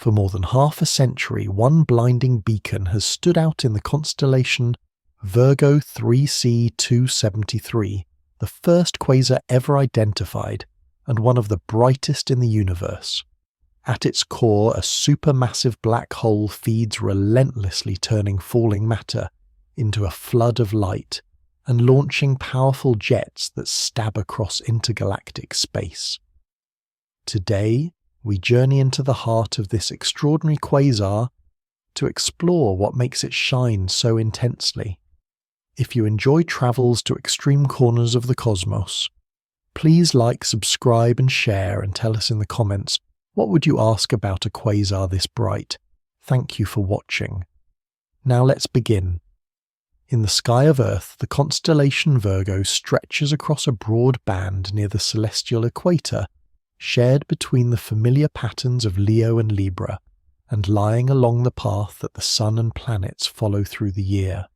For more than half a century, one blinding beacon has stood out in the constellation Virgo 3C273, the first quasar ever identified and one of the brightest in the universe. At its core, a supermassive black hole feeds relentlessly turning falling matter into a flood of light and launching powerful jets that stab across intergalactic space. Today, we journey into the heart of this extraordinary quasar to explore what makes it shine so intensely. If you enjoy travels to extreme corners of the cosmos, please like, subscribe and share, and tell us in the comments, what would you ask about a quasar this bright? Thank you for watching. Now let's begin. In the sky of Earth, the constellation Virgo stretches across a broad band near the celestial equator, shared between the familiar patterns of Leo and Libra, and lying along the path that the Sun and planets follow through the year.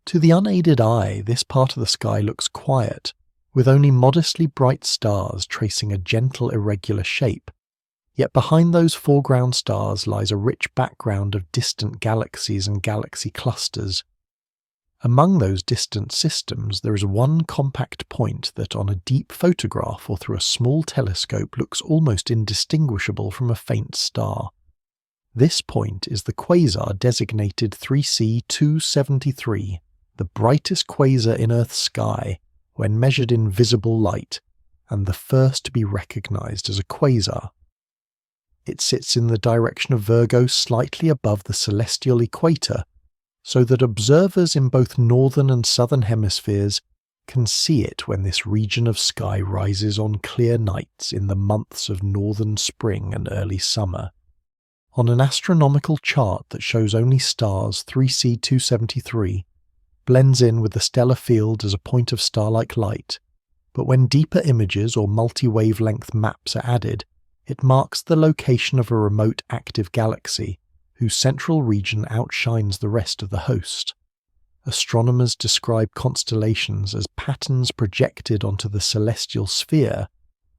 To the unaided eye, this part of the sky looks quiet, with only modestly bright stars tracing a gentle irregular shape. Yet behind those foreground stars lies a rich background of distant galaxies and galaxy clusters. Among those distant systems, there is one compact point that on a deep photograph or through a small telescope looks almost indistinguishable from a faint star. This point is the quasar designated 3C273, the brightest quasar in Earth's sky when measured in visible light, and the first to be recognized as a quasar. It sits in the direction of Virgo slightly above the celestial equator, so that observers in both northern and southern hemispheres can see it when this region of sky rises on clear nights in the months of northern spring and early summer. On an astronomical chart that shows only stars, 3C273 blends in with the stellar field as a point of star-like light, but when deeper images or multi-wavelength maps are added, it marks the location of a remote active galaxy whose central region outshines the rest of the host. Astronomers describe constellations as patterns projected onto the celestial sphere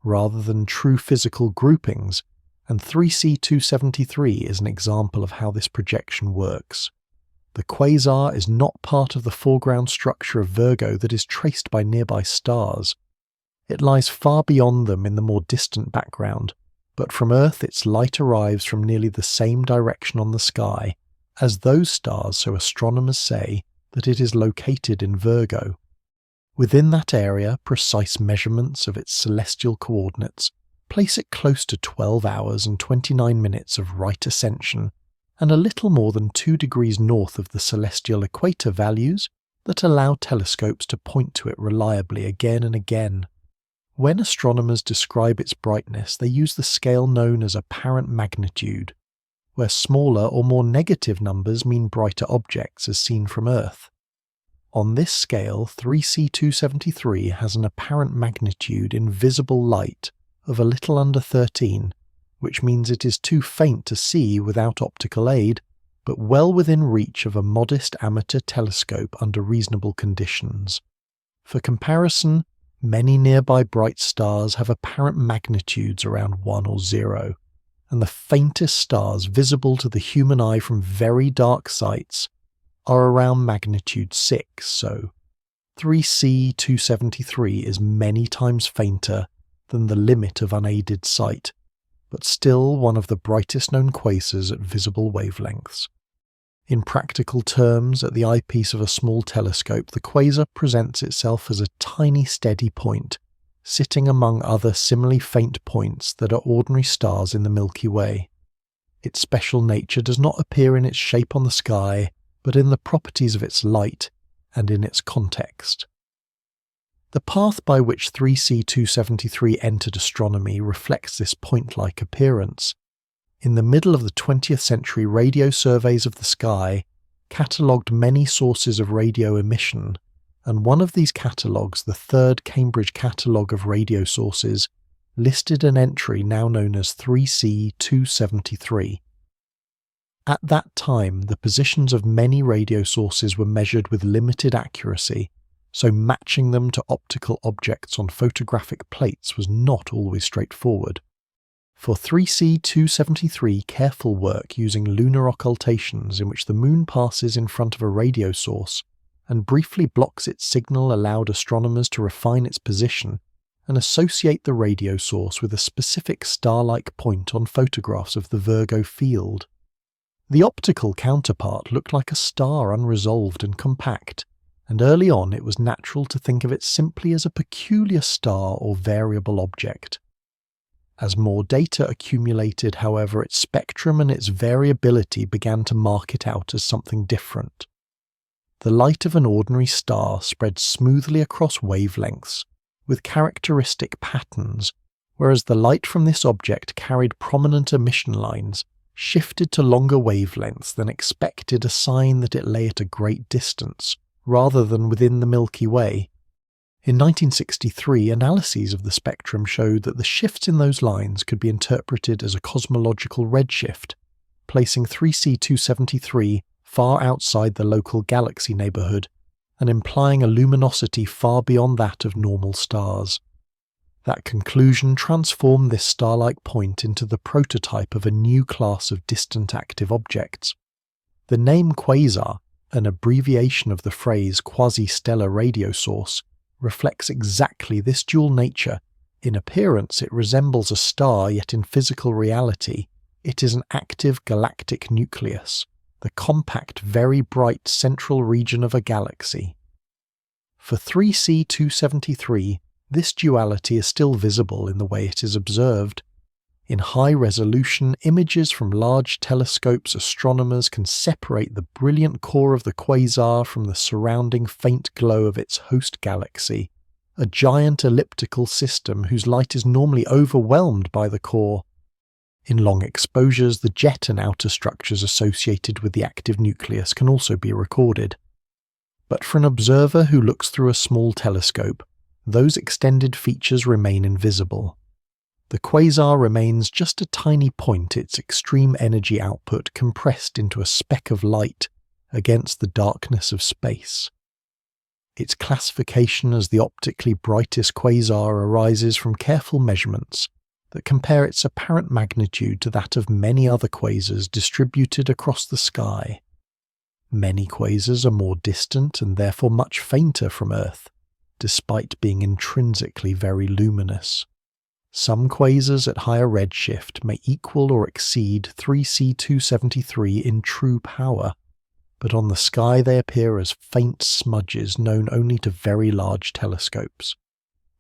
rather than true physical groupings, and 3C273 is an example of how this projection works. The quasar is not part of the foreground structure of Virgo that is traced by nearby stars. It lies far beyond them in the more distant background, but from Earth its light arrives from nearly the same direction on the sky as those stars, so astronomers say that it is located in Virgo. Within that area, precise measurements of its celestial coordinates place it close to 12 hours and 29 minutes of right ascension, and a little more than 2 degrees north of the celestial equator values that allow telescopes to point to it reliably again and again. When astronomers describe its brightness, they use the scale known as apparent magnitude, where smaller or more negative numbers mean brighter objects as seen from Earth. On this scale, 3C273 has an apparent magnitude in visible light of a little under 13, which means it is too faint to see without optical aid, but well within reach of a modest amateur telescope under reasonable conditions. For comparison, many nearby bright stars have apparent magnitudes around 1 or 0, and the faintest stars visible to the human eye from very dark sites are around magnitude 6, so 3C273 is many times fainter than the limit of unaided sight, but still one of the brightest known quasars at visible wavelengths. In practical terms, at the eyepiece of a small telescope, the quasar presents itself as a tiny steady point, sitting among other similarly faint points that are ordinary stars in the Milky Way. Its special nature does not appear in its shape on the sky, but in the properties of its light and in its context. The path by which 3C273 entered astronomy reflects this point-like appearance. In the middle of the 20th century, radio surveys of the sky catalogued many sources of radio emission, and one of these catalogues, the third Cambridge Catalogue of Radio Sources, listed an entry now known as 3C273. At that time, the positions of many radio sources were measured with limited accuracy, so matching them to optical objects on photographic plates was not always straightforward. For 3C273, careful work using lunar occultations in which the Moon passes in front of a radio source and briefly blocks its signal allowed astronomers to refine its position and associate the radio source with a specific star-like point on photographs of the Virgo field. The optical counterpart looked like a star unresolved and compact, and early on it was natural to think of it simply as a peculiar star or variable object. As more data accumulated, however, its spectrum and its variability began to mark it out as something different. The light of an ordinary star spread smoothly across wavelengths, with characteristic patterns, whereas the light from this object carried prominent emission lines, shifted to longer wavelengths than expected, a sign that it lay at a great distance, rather than within the Milky Way. In 1963, analyses of the spectrum showed that the shifts in those lines could be interpreted as a cosmological redshift, placing 3C273 far outside the local galaxy neighbourhood and implying a luminosity far beyond that of normal stars. That conclusion transformed this star-like point into the prototype of a new class of distant active objects. The name quasar, an abbreviation of the phrase quasi-stellar radio source, reflects exactly this dual nature. In appearance it resembles a star, yet in physical reality it is an active galactic nucleus, the compact, very bright central region of a galaxy. For 3C273, this duality is still visible in the way it is observed. In high-resolution images from large telescopes, astronomers can separate the brilliant core of the quasar from the surrounding faint glow of its host galaxy, a giant elliptical system whose light is normally overwhelmed by the core. In long exposures, the jet and outer structures associated with the active nucleus can also be recorded. But for an observer who looks through a small telescope, those extended features remain invisible. The quasar remains just a tiny point, its extreme energy output compressed into a speck of light against the darkness of space. Its classification as the optically brightest quasar arises from careful measurements that compare its apparent magnitude to that of many other quasars distributed across the sky. Many quasars are more distant and therefore much fainter from Earth, despite being intrinsically very luminous. Some quasars at higher redshift may equal or exceed 3C273 in true power, but on the sky they appear as faint smudges known only to very large telescopes.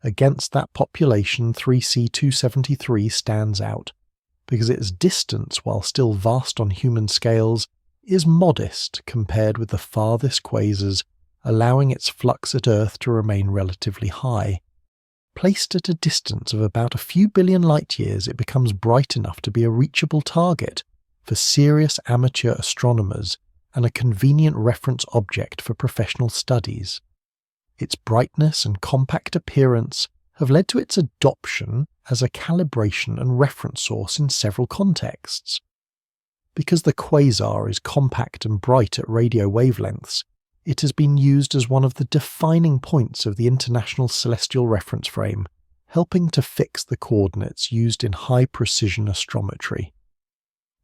Against that population, 3C273 stands out, because its distance, while still vast on human scales, is modest compared with the farthest quasars, allowing its flux at Earth to remain relatively high. Placed at a distance of about a few billion light-years, it becomes bright enough to be a reachable target for serious amateur astronomers and a convenient reference object for professional studies. Its brightness and compact appearance have led to its adoption as a calibration and reference source in several contexts. Because the quasar is compact and bright at radio wavelengths, it has been used as one of the defining points of the International Celestial Reference Frame, helping to fix the coordinates used in high-precision astrometry.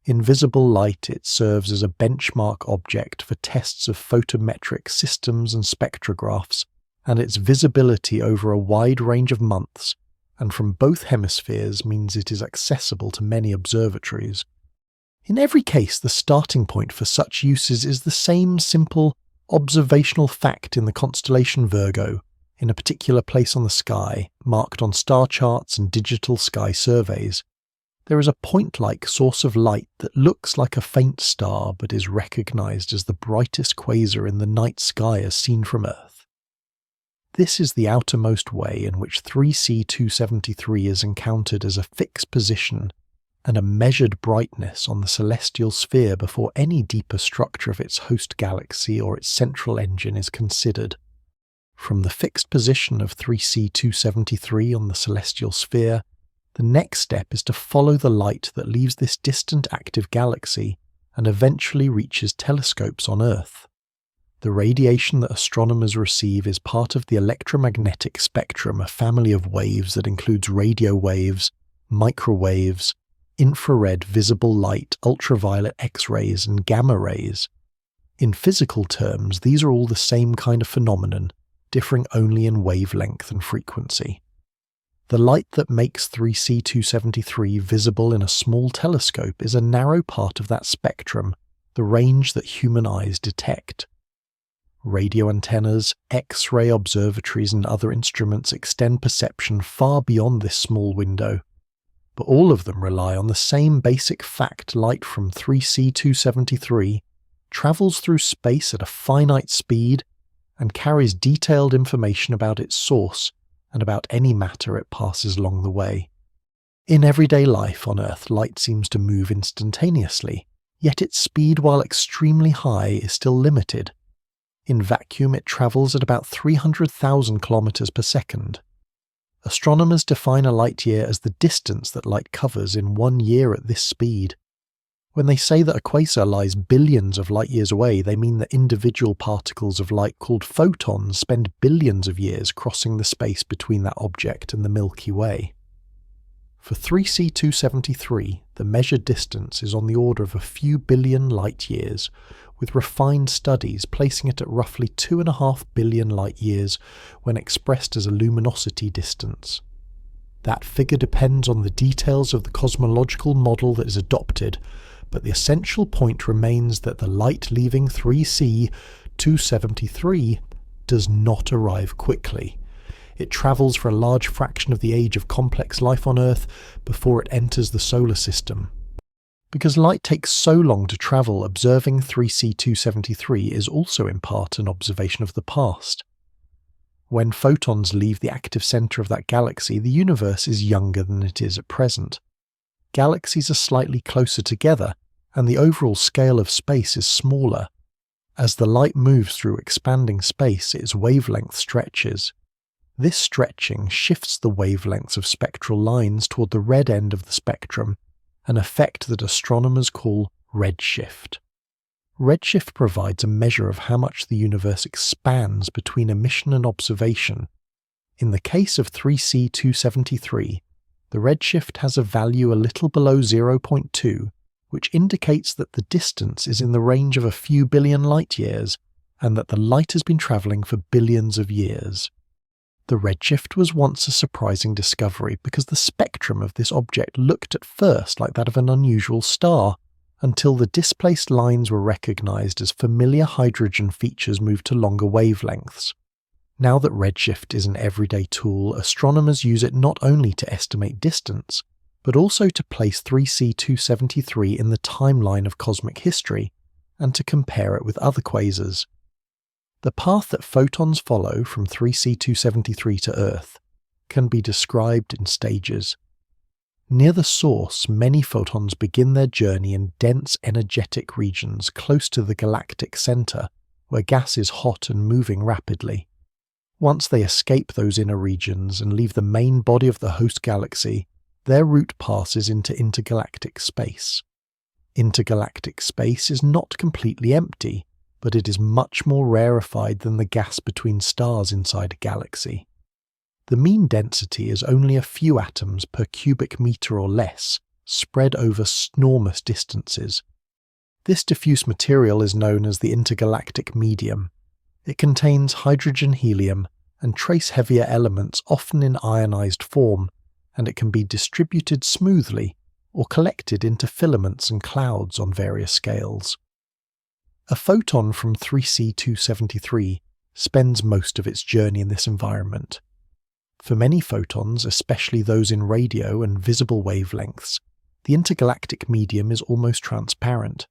In visible light, it serves as a benchmark object for tests of photometric systems and spectrographs, and its visibility over a wide range of months, and from both hemispheres, means it is accessible to many observatories. In every case, the starting point for such uses is the same simple, observational fact in the constellation Virgo, in a particular place on the sky, marked on star charts and digital sky surveys. There is a point-like source of light that looks like a faint star but is recognized as the brightest quasar in the night sky as seen from Earth. This is the outermost way in which 3C273 is encountered as a fixed position and a measured brightness on the celestial sphere before any deeper structure of its host galaxy or its central engine is considered. From the fixed position of 3C273 on the celestial sphere, the next step is to follow the light that leaves this distant active galaxy and eventually reaches telescopes on Earth. The radiation that astronomers receive is part of the electromagnetic spectrum, a family of waves that includes radio waves, microwaves, infrared visible light, ultraviolet X-rays, and gamma rays. In physical terms, these are all the same kind of phenomenon, differing only in wavelength and frequency. The light that makes 3C273 visible in a small telescope is a narrow part of that spectrum, the range that human eyes detect. Radio antennas, X-ray observatories and other instruments extend perception far beyond this small window, but all of them rely on the same basic fact: light from 3C273 travels through space at a finite speed and carries detailed information about its source and about any matter it passes along the way. In everyday life on Earth, light seems to move instantaneously, yet its speed, while extremely high, is still limited. In vacuum, it travels at about 300,000 kilometers per second. Astronomers define a light year as the distance that light covers in 1 year at this speed. When they say that a quasar lies billions of light years away, they mean that individual particles of light called photons spend billions of years crossing the space between that object and the Milky Way. For 3C273, the measured distance is on the order of a few billion light years, with refined studies placing it at roughly 2.5 billion light years when expressed as a luminosity distance. That figure depends on the details of the cosmological model that is adopted, but the essential point remains that the light leaving 3C273 does not arrive quickly. It travels for a large fraction of the age of complex life on Earth before it enters the solar system. Because light takes so long to travel, observing 3C273 is also in part an observation of the past. When photons leave the active centre of that galaxy, the universe is younger than it is at present. Galaxies are slightly closer together, and the overall scale of space is smaller. As the light moves through expanding space, its wavelength stretches. This stretching shifts the wavelengths of spectral lines toward the red end of the spectrum, an effect that astronomers call redshift. Redshift provides a measure of how much the universe expands between emission and observation. In the case of 3C273, the redshift has a value a little below 0.2, which indicates that the distance is in the range of a few billion light years, and that the light has been travelling for billions of years. The redshift was once a surprising discovery because the spectrum of this object looked at first like that of an unusual star, until the displaced lines were recognised as familiar hydrogen features moved to longer wavelengths. Now that redshift is an everyday tool, astronomers use it not only to estimate distance, but also to place 3C273 in the timeline of cosmic history, and to compare it with other quasars. The path that photons follow from 3C273 to Earth can be described in stages. Near the source, many photons begin their journey in dense energetic regions close to the galactic centre, where gas is hot and moving rapidly. Once they escape those inner regions and leave the main body of the host galaxy, their route passes into intergalactic space. Intergalactic space is not completely empty, but it is much more rarefied than the gas between stars inside a galaxy. The mean density is only a few atoms per cubic metre or less, spread over enormous distances. This diffuse material is known as the intergalactic medium. It contains hydrogen, helium, and trace heavier elements, often in ionized form, and it can be distributed smoothly or collected into filaments and clouds on various scales. A photon from 3C273 spends most of its journey in this environment. For many photons, especially those in radio and visible wavelengths, the intergalactic medium is almost transparent.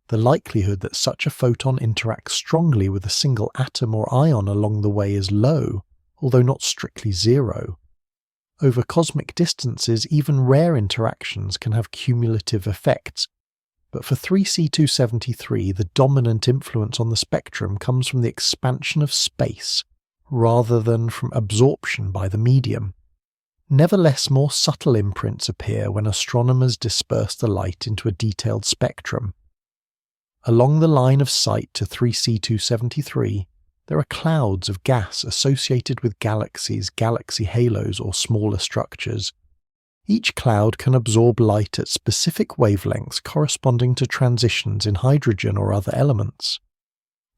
The likelihood that such a photon interacts strongly with a single atom or ion along the way is low, although not strictly zero. Over cosmic distances, even rare interactions can have cumulative effects, but for 3C273, the dominant influence on the spectrum comes from the expansion of space, rather than from absorption by the medium. Nevertheless, more subtle imprints appear when astronomers disperse the light into a detailed spectrum. Along the line of sight to 3C273, there are clouds of gas associated with galaxies, galaxy halos, or smaller structures. Each cloud can absorb light at specific wavelengths corresponding to transitions in hydrogen or other elements.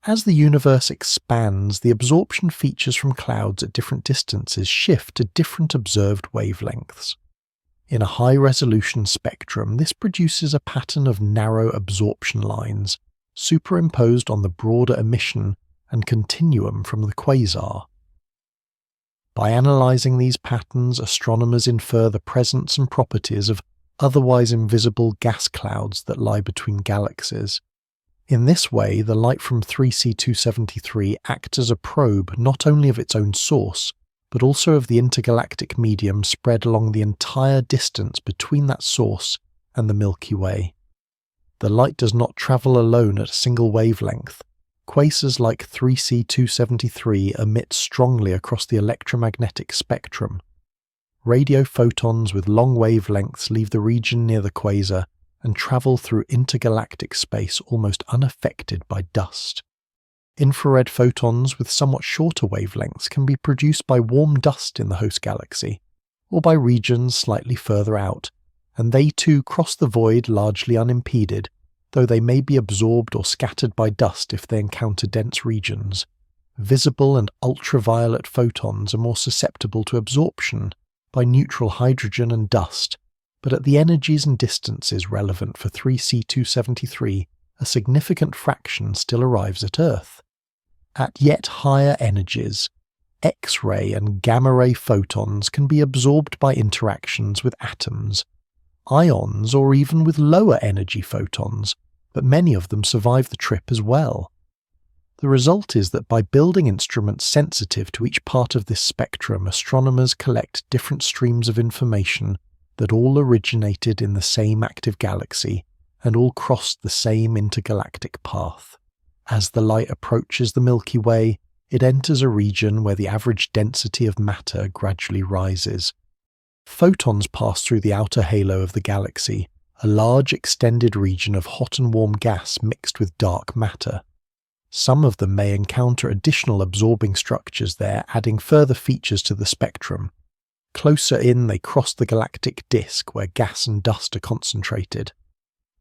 As the universe expands, the absorption features from clouds at different distances shift to different observed wavelengths. In a high-resolution spectrum, this produces a pattern of narrow absorption lines, superimposed on the broader emission and continuum from the quasar. By analysing these patterns, astronomers infer the presence and properties of otherwise invisible gas clouds that lie between galaxies. In this way, the light from 3C273 acts as a probe not only of its own source, but also of the intergalactic medium spread along the entire distance between that source and the Milky Way. The light does not travel alone at a single wavelength. Quasars like 3C273 emit strongly across the electromagnetic spectrum. Radio photons with long wavelengths leave the region near the quasar and travel through intergalactic space almost unaffected by dust. Infrared photons with somewhat shorter wavelengths can be produced by warm dust in the host galaxy, or by regions slightly further out, and they too cross the void largely unimpeded, though they may be absorbed or scattered by dust if they encounter dense regions. Visible and ultraviolet photons are more susceptible to absorption by neutral hydrogen and dust, but at the energies and distances relevant for 3C273, a significant fraction still arrives at Earth. At yet higher energies, X-ray and gamma-ray photons can be absorbed by interactions with atoms, ions, or even with lower energy photons, but many of them survive the trip as well. The result is that by building instruments sensitive to each part of this spectrum, astronomers collect different streams of information that all originated in the same active galaxy and all crossed the same intergalactic path. As the light approaches the Milky Way, it enters a region where the average density of matter gradually rises. Photons pass through the outer halo of the galaxy, a large extended region of hot and warm gas mixed with dark matter. Some of them may encounter additional absorbing structures there, adding further features to the spectrum. Closer in, they cross the galactic disk where gas and dust are concentrated.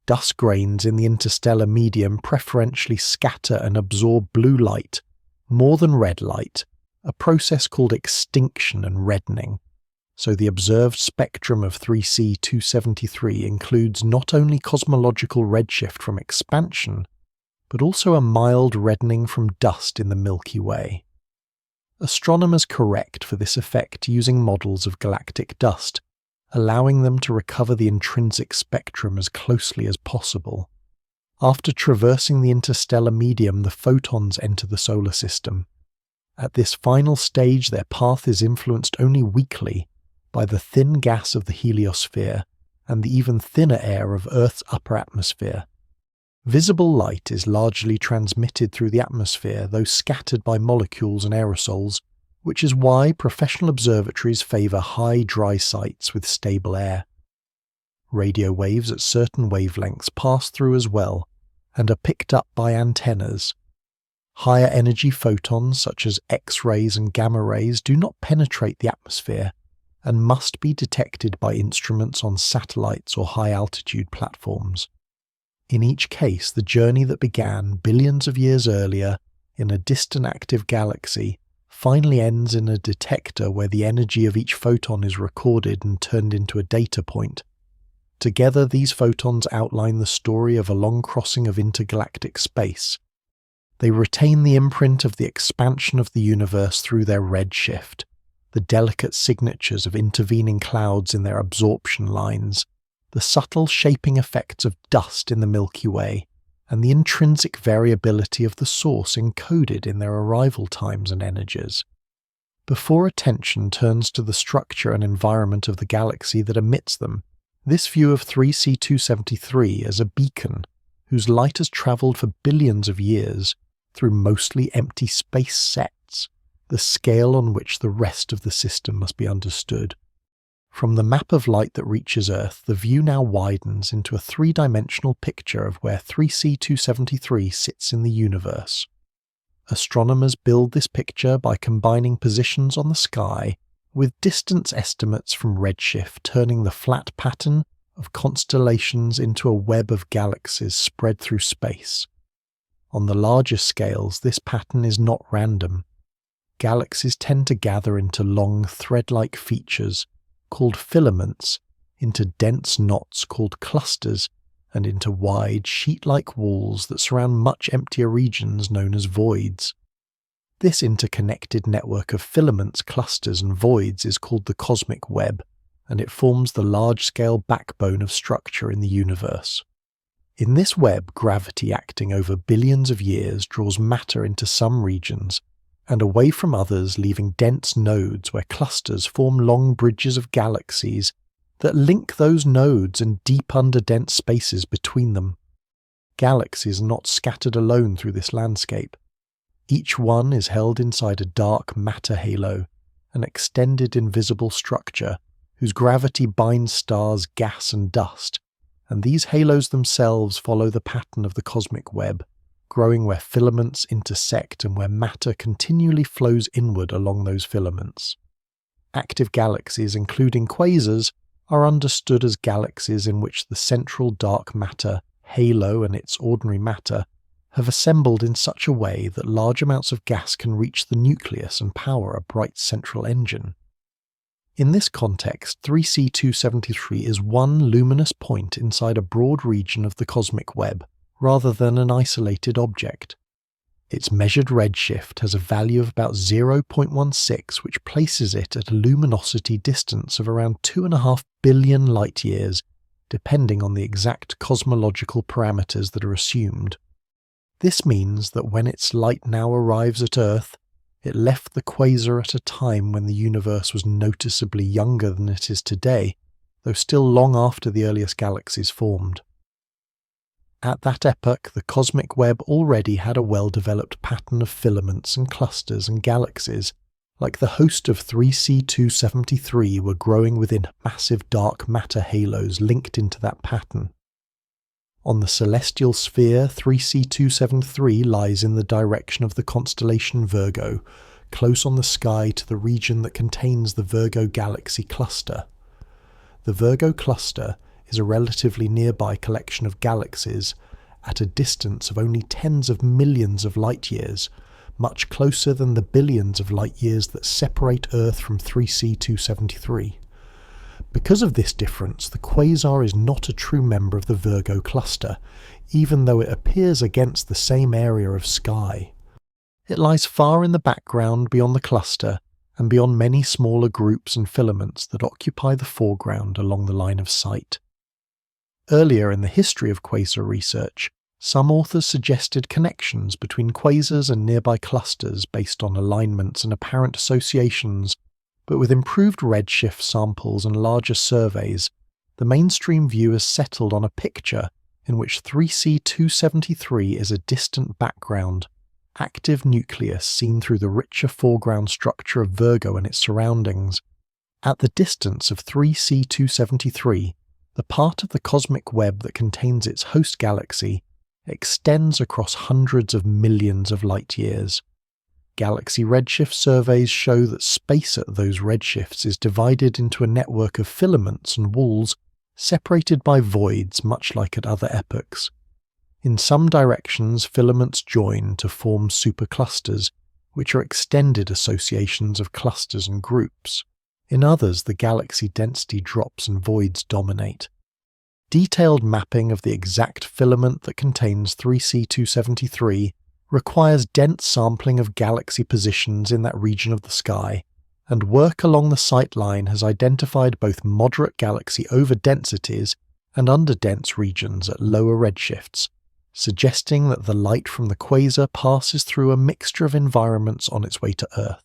Dust grains in the interstellar medium preferentially scatter and absorb blue light, more than red light, a process called extinction and reddening. So the observed spectrum of 3C273 includes not only cosmological redshift from expansion, but also a mild reddening from dust in the Milky Way. Astronomers correct for this effect using models of galactic dust, allowing them to recover the intrinsic spectrum as closely as possible. After traversing the interstellar medium, the photons enter the solar system. At this final stage, their path is influenced only weakly by the thin gas of the heliosphere and the even thinner air of Earth's upper atmosphere. Visible light is largely transmitted through the atmosphere, though scattered by molecules and aerosols, which is why professional observatories favour high dry sites with stable air. Radio waves at certain wavelengths pass through as well, and are picked up by antennas. Higher energy photons such as X-rays and gamma rays do not penetrate the atmosphere, and must be detected by instruments on satellites or high-altitude platforms. In each case, the journey that began billions of years earlier in a distant active galaxy finally ends in a detector where the energy of each photon is recorded and turned into a data point. Together, these photons outline the story of a long crossing of intergalactic space. They retain the imprint of the expansion of the universe through their redshift, the delicate signatures of intervening clouds in their absorption lines, the subtle shaping effects of dust in the Milky Way, and the intrinsic variability of the source encoded in their arrival times and energies. Before attention turns to the structure and environment of the galaxy that emits them, this view of 3C273 as a beacon whose light has travelled for billions of years through mostly empty space sets, the scale on which the rest of the system must be understood. From the map of light that reaches Earth, the view now widens into a three-dimensional picture of where 3C273 sits in the universe. Astronomers build this picture by combining positions on the sky with distance estimates from redshift turning the flat pattern of constellations into a web of galaxies spread through space. On the larger scales, this pattern is not random. Galaxies tend to gather into long thread-like features called filaments, into dense knots called clusters, and into wide sheet-like walls that surround much emptier regions known as voids. This interconnected network of filaments, clusters, and voids is called the cosmic web, and it forms the large-scale backbone of structure in the universe. In this web, gravity acting over billions of years draws matter into some regions, and away from others, leaving dense nodes where clusters form long bridges of galaxies that link those nodes and deep under dense spaces between them. Galaxies are not scattered alone through this landscape. Each one is held inside a dark matter halo, an extended invisible structure whose gravity binds stars, gas and dust, and these halos themselves follow the pattern of the cosmic web, growing where filaments intersect and where matter continually flows inward along those filaments. Active galaxies, including quasars, are understood as galaxies in which the central dark matter halo and its ordinary matter have assembled in such a way that large amounts of gas can reach the nucleus and power a bright central engine. In this context, 3C273 is one luminous point inside a broad region of the cosmic web, rather than an isolated object. Its measured redshift has a value of about 0.16, which places it at a luminosity distance of around 2.5 billion light-years, depending on the exact cosmological parameters that are assumed. This means that when its light now arrives at Earth, it left the quasar at a time when the universe was noticeably younger than it is today, though still long after the earliest galaxies formed. At that epoch, the cosmic web already had a well-developed pattern of filaments and clusters and galaxies, like the host of 3C273 were growing within massive dark matter halos linked into that pattern. On the celestial sphere, 3C273 lies in the direction of the constellation Virgo, close on the sky to the region that contains the Virgo galaxy cluster. The Virgo cluster is a relatively nearby collection of galaxies at a distance of only tens of millions of light-years, much closer than the billions of light-years that separate Earth from 3C273. Because of this difference, the quasar is not a true member of the Virgo cluster, even though it appears against the same area of sky. It lies far in the background beyond the cluster, and beyond many smaller groups and filaments that occupy the foreground along the line of sight. Earlier in the history of quasar research, some authors suggested connections between quasars and nearby clusters based on alignments and apparent associations, but with improved redshift samples and larger surveys, the mainstream view has settled on a picture in which 3C273 is a distant background, active nucleus seen through the richer foreground structure of Virgo and its surroundings. At the distance of 3C273, the part of the cosmic web that contains its host galaxy extends across hundreds of millions of light-years. Galaxy redshift surveys show that space at those redshifts is divided into a network of filaments and walls separated by voids much like at other epochs. In some directions, filaments join to form superclusters, which are extended associations of clusters and groups. In others, the galaxy density drops and voids dominate. Detailed mapping of the exact filament that contains 3C273 requires dense sampling of galaxy positions in that region of the sky, and work along the sight line has identified both moderate galaxy overdensities and underdense regions at lower redshifts, suggesting that the light from the quasar passes through a mixture of environments on its way to Earth.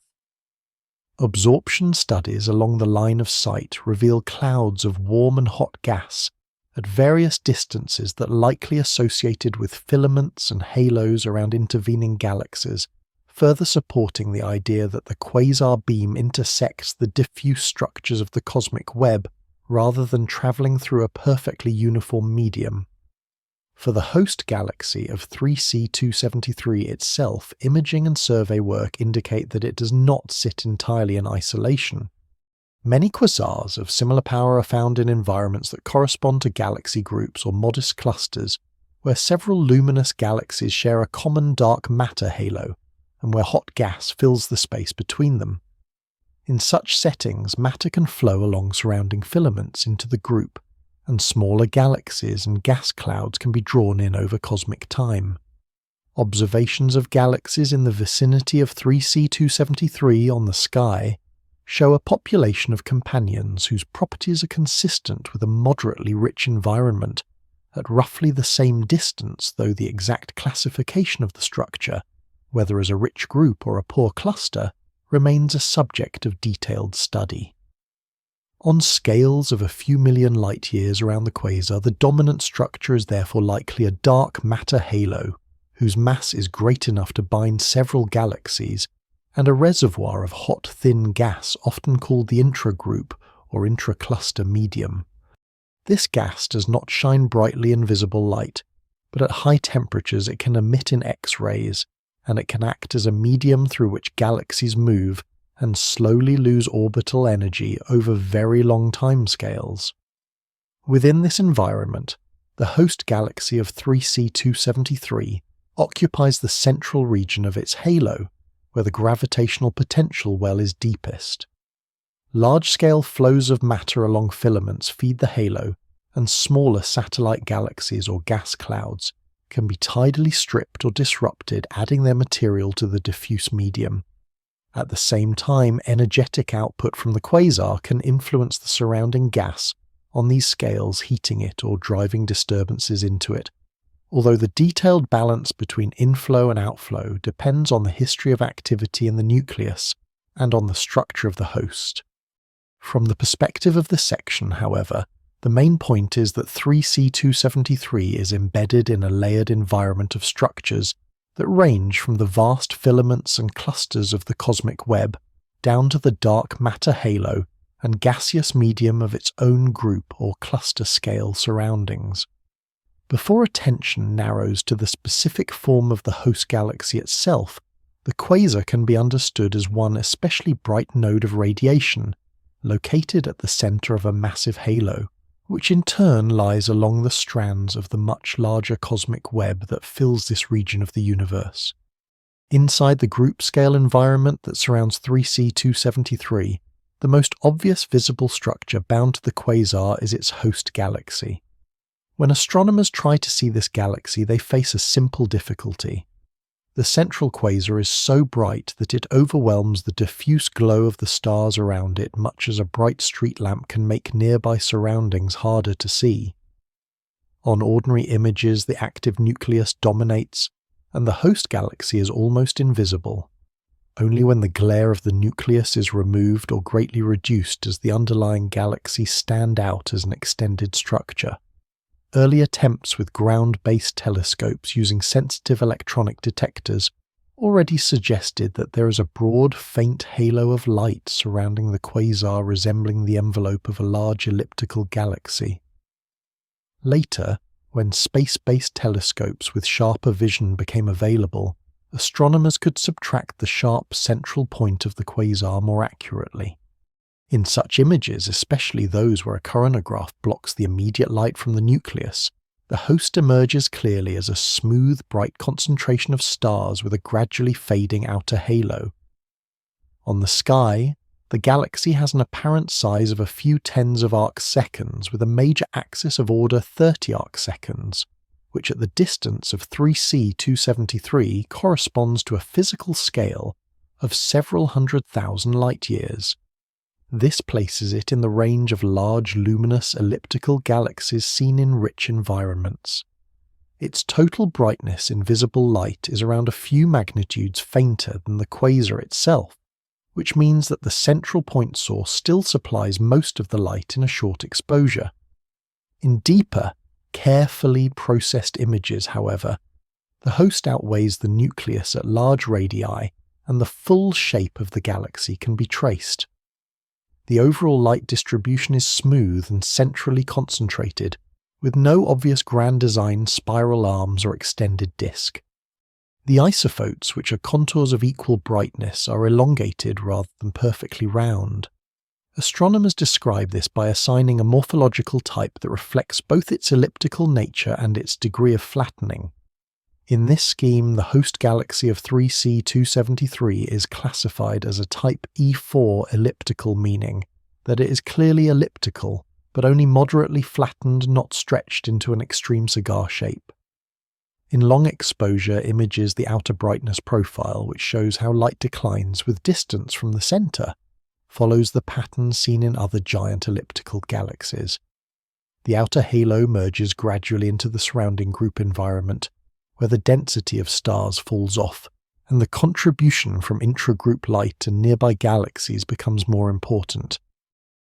Absorption studies along the line of sight reveal clouds of warm and hot gas at various distances that likely associated with filaments and halos around intervening galaxies, further supporting the idea that the quasar beam intersects the diffuse structures of the cosmic web rather than travelling through a perfectly uniform medium. For the host galaxy of 3C273 itself, imaging and survey work indicate that it does not sit entirely in isolation. Many quasars of similar power are found in environments that correspond to galaxy groups or modest clusters, where several luminous galaxies share a common dark matter halo, and where hot gas fills the space between them. In such settings, matter can flow along surrounding filaments into the group, and smaller galaxies and gas clouds can be drawn in over cosmic time. Observations of galaxies in the vicinity of 3C273 on the sky show a population of companions whose properties are consistent with a moderately rich environment at roughly the same distance, though the exact classification of the structure, whether as a rich group or a poor cluster, remains a subject of detailed study. On scales of a few million light-years around the quasar, the dominant structure is therefore likely a dark matter halo, whose mass is great enough to bind several galaxies, and a reservoir of hot thin gas often called the intragroup or intracluster medium. This gas does not shine brightly in visible light, but at high temperatures it can emit in X-rays, and it can act as a medium through which galaxies move and slowly lose orbital energy over very long timescales. Within this environment, the host galaxy of 3C273 occupies the central region of its halo, where the gravitational potential well is deepest. Large-scale flows of matter along filaments feed the halo, and smaller satellite galaxies or gas clouds can be tidally stripped or disrupted, adding their material to the diffuse medium. At the same time, energetic output from the quasar can influence the surrounding gas on these scales, heating it or driving disturbances into it, although the detailed balance between inflow and outflow depends on the history of activity in the nucleus and on the structure of the host. From the perspective of the section, however, the main point is that 3C273 is embedded in a layered environment of structures that range from the vast filaments and clusters of the cosmic web down to the dark matter halo and gaseous medium of its own group or cluster scale surroundings. Before attention narrows to the specific form of the host galaxy itself, the quasar can be understood as one especially bright node of radiation, located at the center of a massive halo, which in turn lies along the strands of the much larger cosmic web that fills this region of the universe. Inside the group-scale environment that surrounds 3C273, the most obvious visible structure bound to the quasar is its host galaxy. When astronomers try to see this galaxy, they face a simple difficulty. The central quasar is so bright that it overwhelms the diffuse glow of the stars around it, much as a bright street lamp can make nearby surroundings harder to see. On ordinary images, the active nucleus dominates, and the host galaxy is almost invisible. Only when the glare of the nucleus is removed or greatly reduced does the underlying galaxy stand out as an extended structure. Early attempts with ground-based telescopes using sensitive electronic detectors already suggested that there is a broad, faint halo of light surrounding the quasar resembling the envelope of a large elliptical galaxy. Later, when space-based telescopes with sharper vision became available, astronomers could subtract the sharp central point of the quasar more accurately. In such images, especially those where a coronagraph blocks the immediate light from the nucleus, the host emerges clearly as a smooth, bright concentration of stars with a gradually fading outer halo. On the sky, the galaxy has an apparent size of a few tens of arcseconds with a major axis of order 30 arcseconds, which at the distance of 3C273 corresponds to a physical scale of several 100,000 light-years. This places it in the range of large luminous elliptical galaxies seen in rich environments. Its total brightness in visible light is around a few magnitudes fainter than the quasar itself, which means that the central point source still supplies most of the light in a short exposure. In deeper, carefully processed images, however, the host outweighs the nucleus at large radii, and the full shape of the galaxy can be traced. The overall light distribution is smooth and centrally concentrated, with no obvious grand design spiral arms or extended disk. The isophotes, which are contours of equal brightness, are elongated rather than perfectly round. Astronomers describe this by assigning a morphological type that reflects both its elliptical nature and its degree of flattening. In this scheme, the host galaxy of 3C273 is classified as a type E4 elliptical, meaning that it is clearly elliptical, but only moderately flattened, not stretched into an extreme cigar shape. In long exposure images the outer brightness profile, which shows how light declines with distance from the centre, follows the pattern seen in other giant elliptical galaxies. The outer halo merges gradually into the surrounding group environment, where the density of stars falls off, and the contribution from intra-group light and nearby galaxies becomes more important.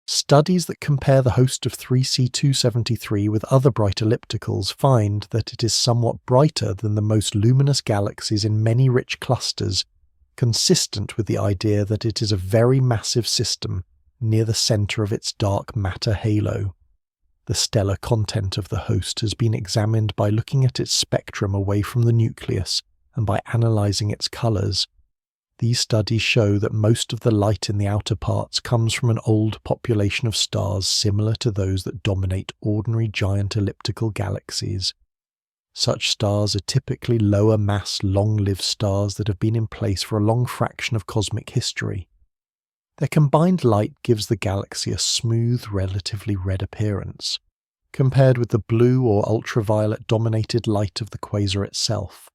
Studies that compare the host of 3C273 with other bright ellipticals find that it is somewhat brighter than the most luminous galaxies in many rich clusters, consistent with the idea that it is a very massive system near the centre of its dark matter halo. The stellar content of the host has been examined by looking at its spectrum away from the nucleus and by analysing its colours. These studies show that most of the light in the outer parts comes from an old population of stars similar to those that dominate ordinary giant elliptical galaxies. Such stars are typically lower mass, long-lived stars that have been in place for a long fraction of cosmic history. Their combined light gives the galaxy a smooth, relatively red appearance, compared with the blue or ultraviolet-dominated light of the quasar itself.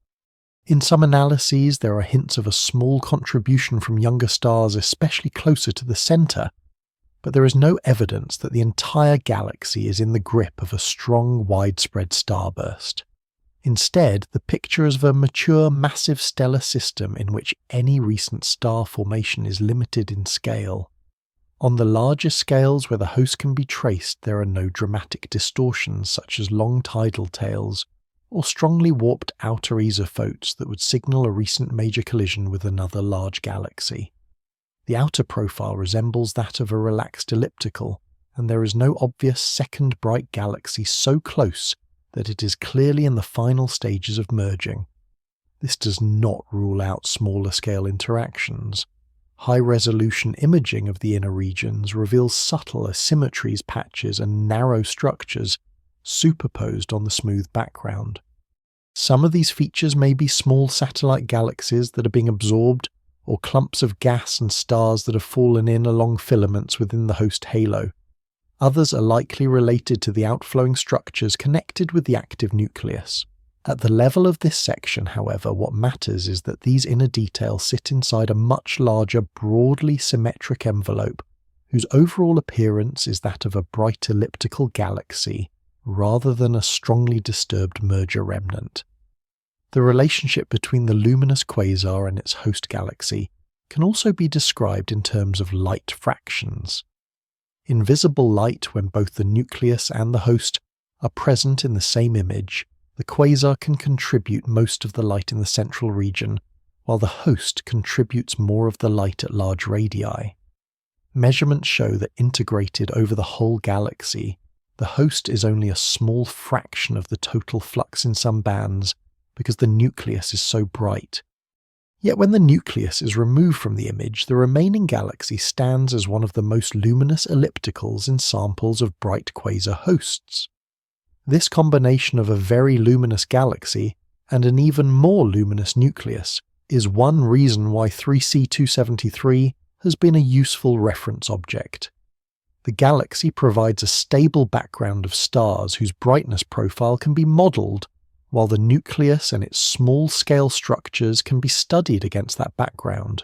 In some analyses, there are hints of a small contribution from younger stars, especially closer to the centre, but there is no evidence that the entire galaxy is in the grip of a strong, widespread starburst. Instead, the picture is of a mature, massive stellar system in which any recent star formation is limited in scale. On the larger scales where the host can be traced, there are no dramatic distortions such as long tidal tails, or strongly warped outer esophotes that would signal a recent major collision with another large galaxy. The outer profile resembles that of a relaxed elliptical, and there is no obvious second bright galaxy so close that it is clearly in the final stages of merging. This does not rule out smaller scale interactions. High-resolution imaging of the inner regions reveals subtle asymmetries, patches, and narrow structures superposed on the smooth background. Some of these features may be small satellite galaxies that are being absorbed, or clumps of gas and stars that have fallen in along filaments within the host halo. Others are likely related to the outflowing structures connected with the active nucleus. At the level of this section, however, what matters is that these inner details sit inside a much larger, broadly symmetric envelope, whose overall appearance is that of a bright elliptical galaxy, rather than a strongly disturbed merger remnant. The relationship between the luminous quasar and its host galaxy can also be described in terms of light fractions. In visible light, when both the nucleus and the host are present in the same image, the quasar can contribute most of the light in the central region, while the host contributes more of the light at large radii. Measurements show that integrated over the whole galaxy, the host is only a small fraction of the total flux in some bands because the nucleus is so bright. Yet when the nucleus is removed from the image, the remaining galaxy stands as one of the most luminous ellipticals in samples of bright quasar hosts. This combination of a very luminous galaxy and an even more luminous nucleus is one reason why 3C273 has been a useful reference object. The galaxy provides a stable background of stars whose brightness profile can be modelled, while the nucleus and its small-scale structures can be studied against that background.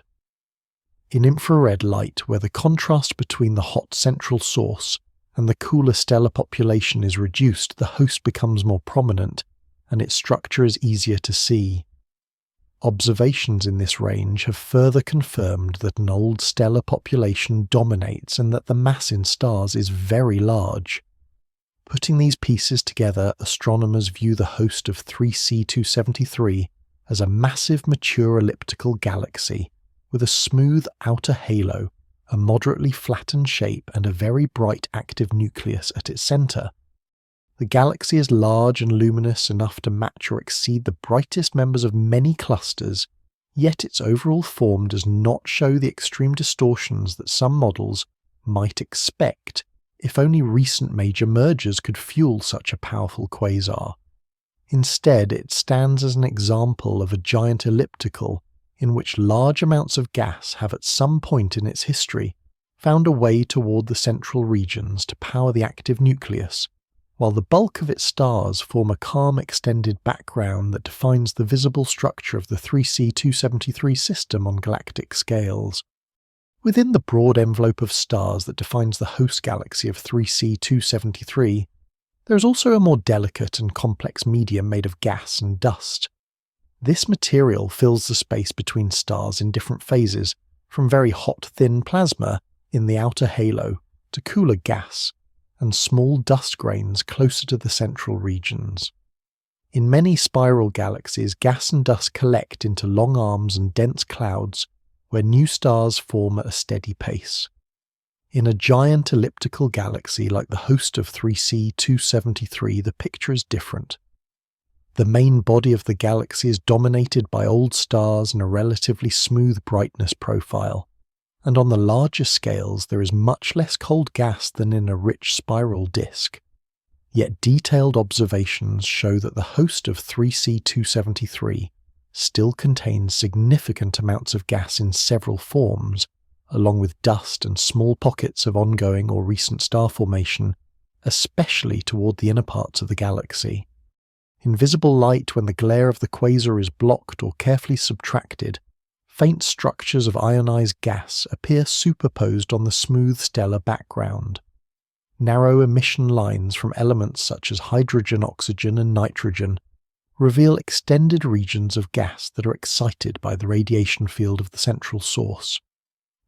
In infrared light, where the contrast between the hot central source and the cooler stellar population is reduced, the host becomes more prominent, and its structure is easier to see. Observations in this range have further confirmed that an old stellar population dominates and that the mass in stars is very large. Putting these pieces together, astronomers view the host of 3C273 as a massive mature elliptical galaxy with a smooth outer halo, a moderately flattened shape, and a very bright active nucleus at its centre. The galaxy is large and luminous enough to match or exceed the brightest members of many clusters, yet its overall form does not show the extreme distortions that some models, might expect, if only recent major mergers could fuel such a powerful quasar. Instead, it stands as an example of a giant elliptical in which large amounts of gas have at some point in its history found a way toward the central regions to power the active nucleus, while the bulk of its stars form a calm extended background that defines the visible structure of the 3C273 system on galactic scales. Within the broad envelope of stars that defines the host galaxy of 3C273, there is also a more delicate and complex medium made of gas and dust. This material fills the space between stars in different phases, from very hot thin plasma in the outer halo to cooler gas and small dust grains closer to the central regions. In many spiral galaxies, gas and dust collect into long arms and dense clouds where new stars form at a steady pace. In a giant elliptical galaxy like the host of 3C273, the picture is different. The main body of the galaxy is dominated by old stars and a relatively smooth brightness profile, and on the larger scales there is much less cold gas than in a rich spiral disk. Yet detailed observations show that the host of 3C273 still contains significant amounts of gas in several forms, along with dust and small pockets of ongoing or recent star formation, especially toward the inner parts of the galaxy. In visible light, when the glare of the quasar is blocked or carefully subtracted, faint structures of ionized gas appear superposed on the smooth stellar background. Narrow emission lines from elements such as hydrogen, oxygen, and nitrogen reveal extended regions of gas that are excited by the radiation field of the central source.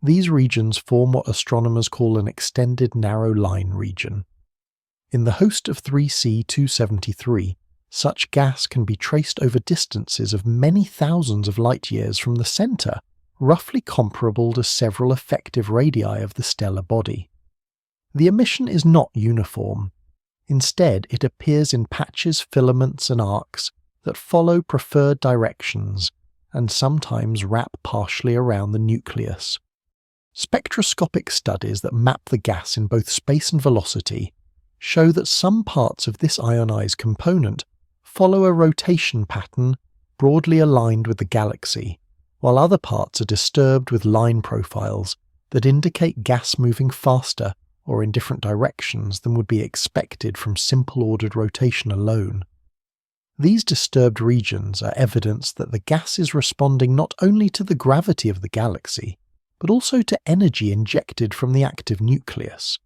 These regions form what astronomers call an extended narrow line region. In the host of 3C273, such gas can be traced over distances of many thousands of light-years from the centre, roughly comparable to several effective radii of the stellar body. The emission is not uniform. Instead, it appears in patches, filaments, and arcs that follow preferred directions and sometimes wrap partially around the nucleus. Spectroscopic studies that map the gas in both space and velocity show that some parts of this ionized component follow a rotation pattern broadly aligned with the galaxy, while other parts are disturbed with line profiles that indicate gas moving faster or in different directions than would be expected from simple ordered rotation alone. These disturbed regions are evidence that the gas is responding not only to the gravity of the galaxy, but also to energy injected from the active nucleus,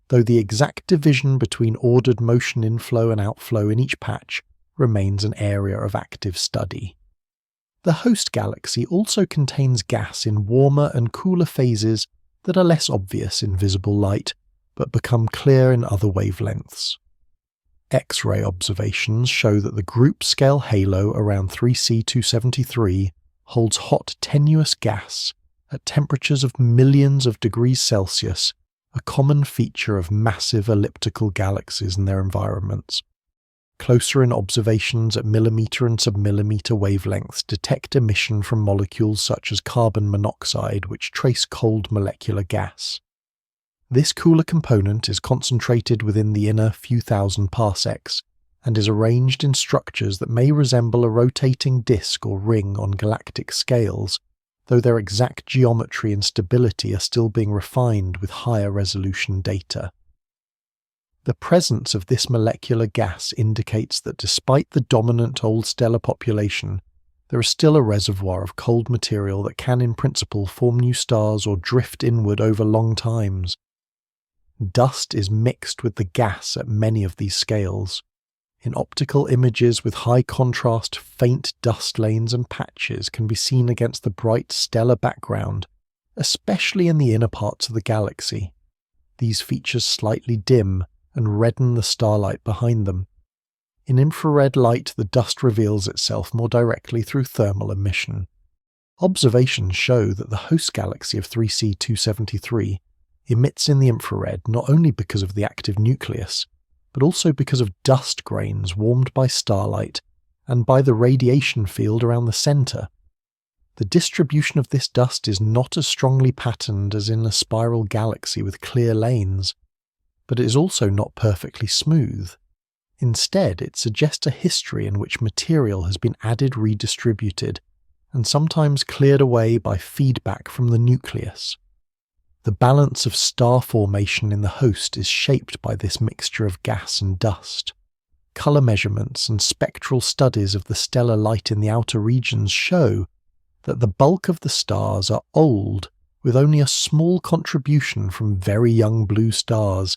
though the exact division between ordered motion inflow and outflow in each patch remains an area of active study. The host galaxy also contains gas in warmer and cooler phases that are less obvious in visible light, but become clear in other wavelengths. X-ray observations show that the group-scale halo around 3C273 holds hot, tenuous gas at temperatures of millions of degrees Celsius, a common feature of massive elliptical galaxies and their environments. Closer-in observations at millimeter and submillimeter wavelengths detect emission from molecules such as carbon monoxide, which trace cold molecular gas. This cooler component is concentrated within the inner few thousand parsecs, and is arranged in structures that may resemble a rotating disk or ring on galactic scales, though their exact geometry and stability are still being refined with higher resolution data. The presence of this molecular gas indicates that despite the dominant old stellar population, there is still a reservoir of cold material that can in principle form new stars or drift inward over long times. Dust is mixed with the gas at many of these scales. In optical images with high contrast, faint dust lanes and patches can be seen against the bright stellar background, especially in the inner parts of the galaxy. These features slightly dim and redden the starlight behind them. In infrared light, the dust reveals itself more directly through thermal emission. Observations show that the host galaxy of 3C273 emits in the infrared not only because of the active nucleus, but also because of dust grains warmed by starlight and by the radiation field around the center. The distribution of this dust is not as strongly patterned as in a spiral galaxy with clear lanes, but it is also not perfectly smooth. Instead, it suggests a history in which material has been added, redistributed, and sometimes cleared away by feedback from the nucleus. The balance of star formation in the host is shaped by this mixture of gas and dust. Colour measurements and spectral studies of the stellar light in the outer regions show that the bulk of the stars are old, with only a small contribution from very young blue stars.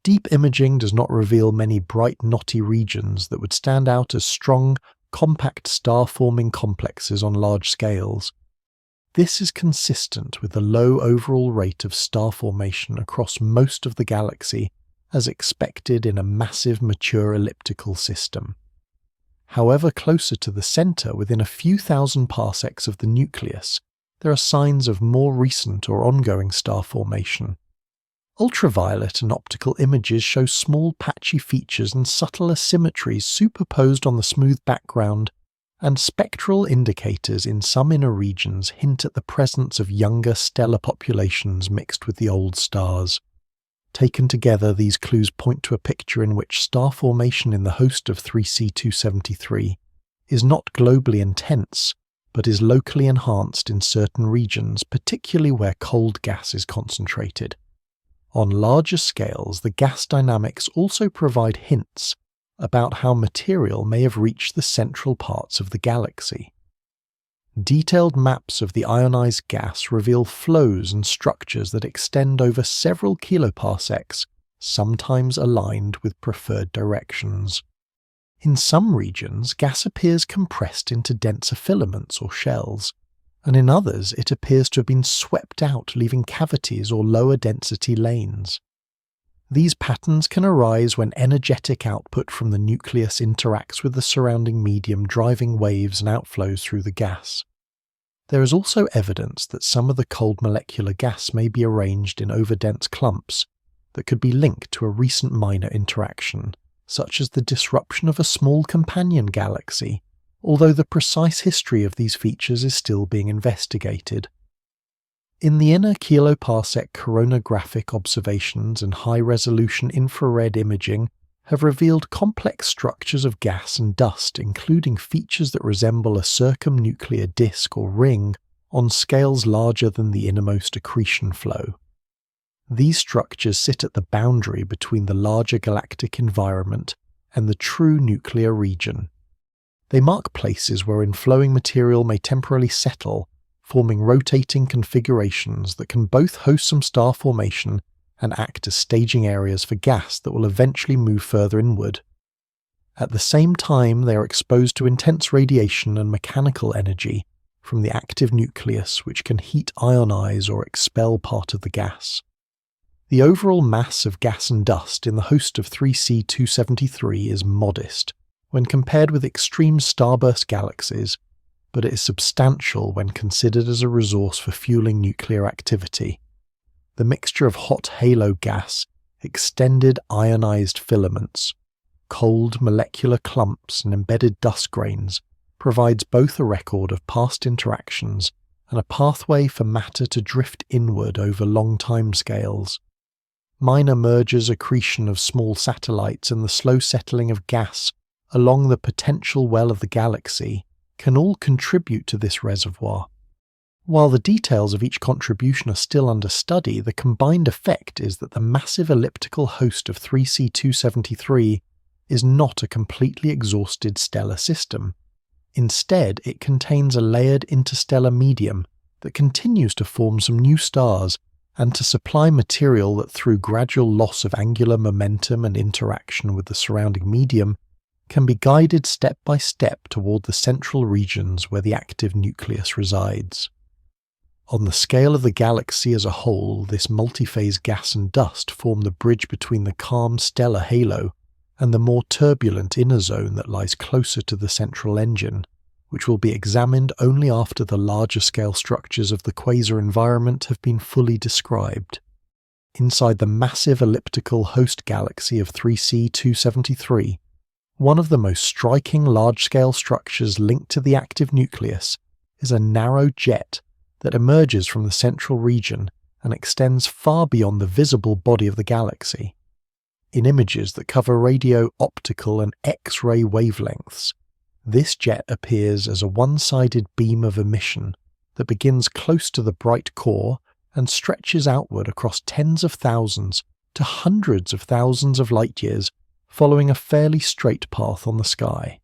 Deep imaging does not reveal many bright, knotty regions that would stand out as strong, compact star-forming complexes on large scales. This is consistent with the low overall rate of star formation across most of the galaxy, as expected in a massive, mature elliptical system. However, closer to the centre, within a few thousand parsecs of the nucleus, there are signs of more recent or ongoing star formation. Ultraviolet and optical images show small patchy features and subtle asymmetries superposed on the smooth background, and spectral indicators in some inner regions hint at the presence of younger stellar populations mixed with the old stars. Taken together, these clues point to a picture in which star formation in the host of 3C273 is not globally intense, but is locally enhanced in certain regions, particularly where cold gas is concentrated. On larger scales, the gas dynamics also provide hints about how material may have reached the central parts of the galaxy. Detailed maps of the ionized gas reveal flows and structures that extend over several kiloparsecs, sometimes aligned with preferred directions. In some regions, gas appears compressed into denser filaments or shells, and in others it appears to have been swept out, leaving cavities or lower density lanes. These patterns can arise when energetic output from the nucleus interacts with the surrounding medium, driving waves and outflows through the gas. There is also evidence that some of the cold molecular gas may be arranged in overdense clumps that could be linked to a recent minor interaction, such as the disruption of a small companion galaxy, although the precise history of these features is still being investigated. In the inner kiloparsec coronagraphic observations and high-resolution infrared imaging have revealed complex structures of gas and dust, including features that resemble a circumnuclear disk or ring on scales larger than the innermost accretion flow. These structures sit at the boundary between the larger galactic environment and the true nuclear region. They mark places where inflowing material may temporarily settle, forming rotating configurations that can both host some star formation and act as staging areas for gas that will eventually move further inward. At the same time, they are exposed to intense radiation and mechanical energy from the active nucleus, which can heat, ionize, or expel part of the gas. The overall mass of gas and dust in the host of 3C273 is modest when compared with extreme starburst galaxies, but it is substantial when considered as a resource for fueling nuclear activity. The mixture of hot halo gas, extended ionized filaments, cold molecular clumps and embedded dust grains provides both a record of past interactions and a pathway for matter to drift inward over long timescales. Minor mergers, accretion of small satellites, and the slow settling of gas along the potential well of the galaxy can all contribute to this reservoir. While the details of each contribution are still under study, the combined effect is that the massive elliptical host of 3C273 is not a completely exhausted stellar system. Instead, it contains a layered interstellar medium that continues to form some new stars and to supply material that, through gradual loss of angular momentum and interaction with the surrounding medium, can be guided step by step toward the central regions where the active nucleus resides. On the scale of the galaxy as a whole, this multi-phase gas and dust form the bridge between the calm stellar halo and the more turbulent inner zone that lies closer to the central engine, which will be examined only after the larger scale structures of the quasar environment have been fully described. Inside the massive elliptical host galaxy of 3C273, one of the most striking large-scale structures linked to the active nucleus is a narrow jet that emerges from the central region and extends far beyond the visible body of the galaxy. In images that cover radio, optical, and X-ray wavelengths, this jet appears as a one-sided beam of emission that begins close to the bright core and stretches outward across tens of thousands to hundreds of thousands of light-years, following a fairly straight path on the sky.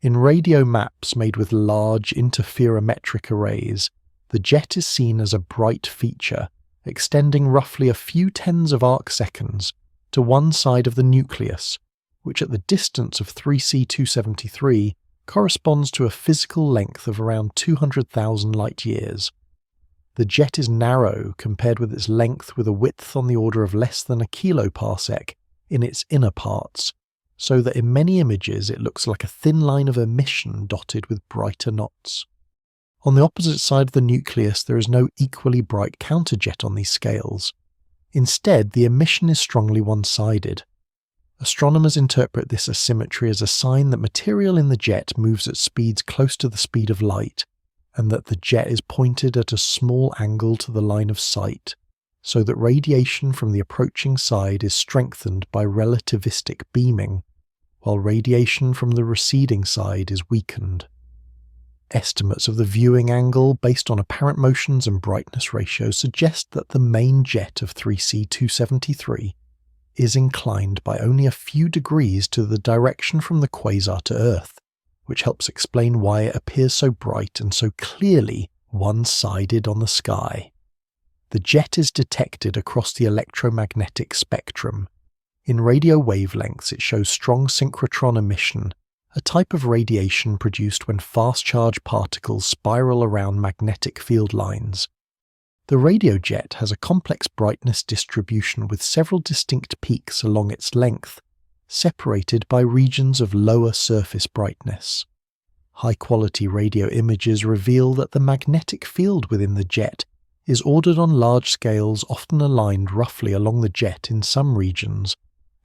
In radio maps made with large interferometric arrays, the jet is seen as a bright feature, extending roughly a few tens of arc-seconds to one side of the nucleus, which at the distance of 3C273 corresponds to a physical length of around 200,000 light-years. The jet is narrow compared with its length, with a width on the order of less than a kiloparsec in its inner parts, so that in many images it looks like a thin line of emission dotted with brighter knots. On the opposite side of the nucleus there is no equally bright counterjet on these scales. Instead, the emission is strongly one-sided. Astronomers interpret this asymmetry as a sign that material in the jet moves at speeds close to the speed of light, and that the jet is pointed at a small angle to the line of sight, so that radiation from the approaching side is strengthened by relativistic beaming, while radiation from the receding side is weakened. Estimates of the viewing angle based on apparent motions and brightness ratios suggest that the main jet of 3C273 is inclined by only a few degrees to the direction from the quasar to Earth, which helps explain why it appears so bright and so clearly one-sided on the sky. The jet is detected across the electromagnetic spectrum. In radio wavelengths it shows strong synchrotron emission, a type of radiation produced when fast-charged particles spiral around magnetic field lines. The radio jet has a complex brightness distribution with several distinct peaks along its length, separated by regions of lower surface brightness. High-quality radio images reveal that the magnetic field within the jet is ordered on large scales, often aligned roughly along the jet in some regions,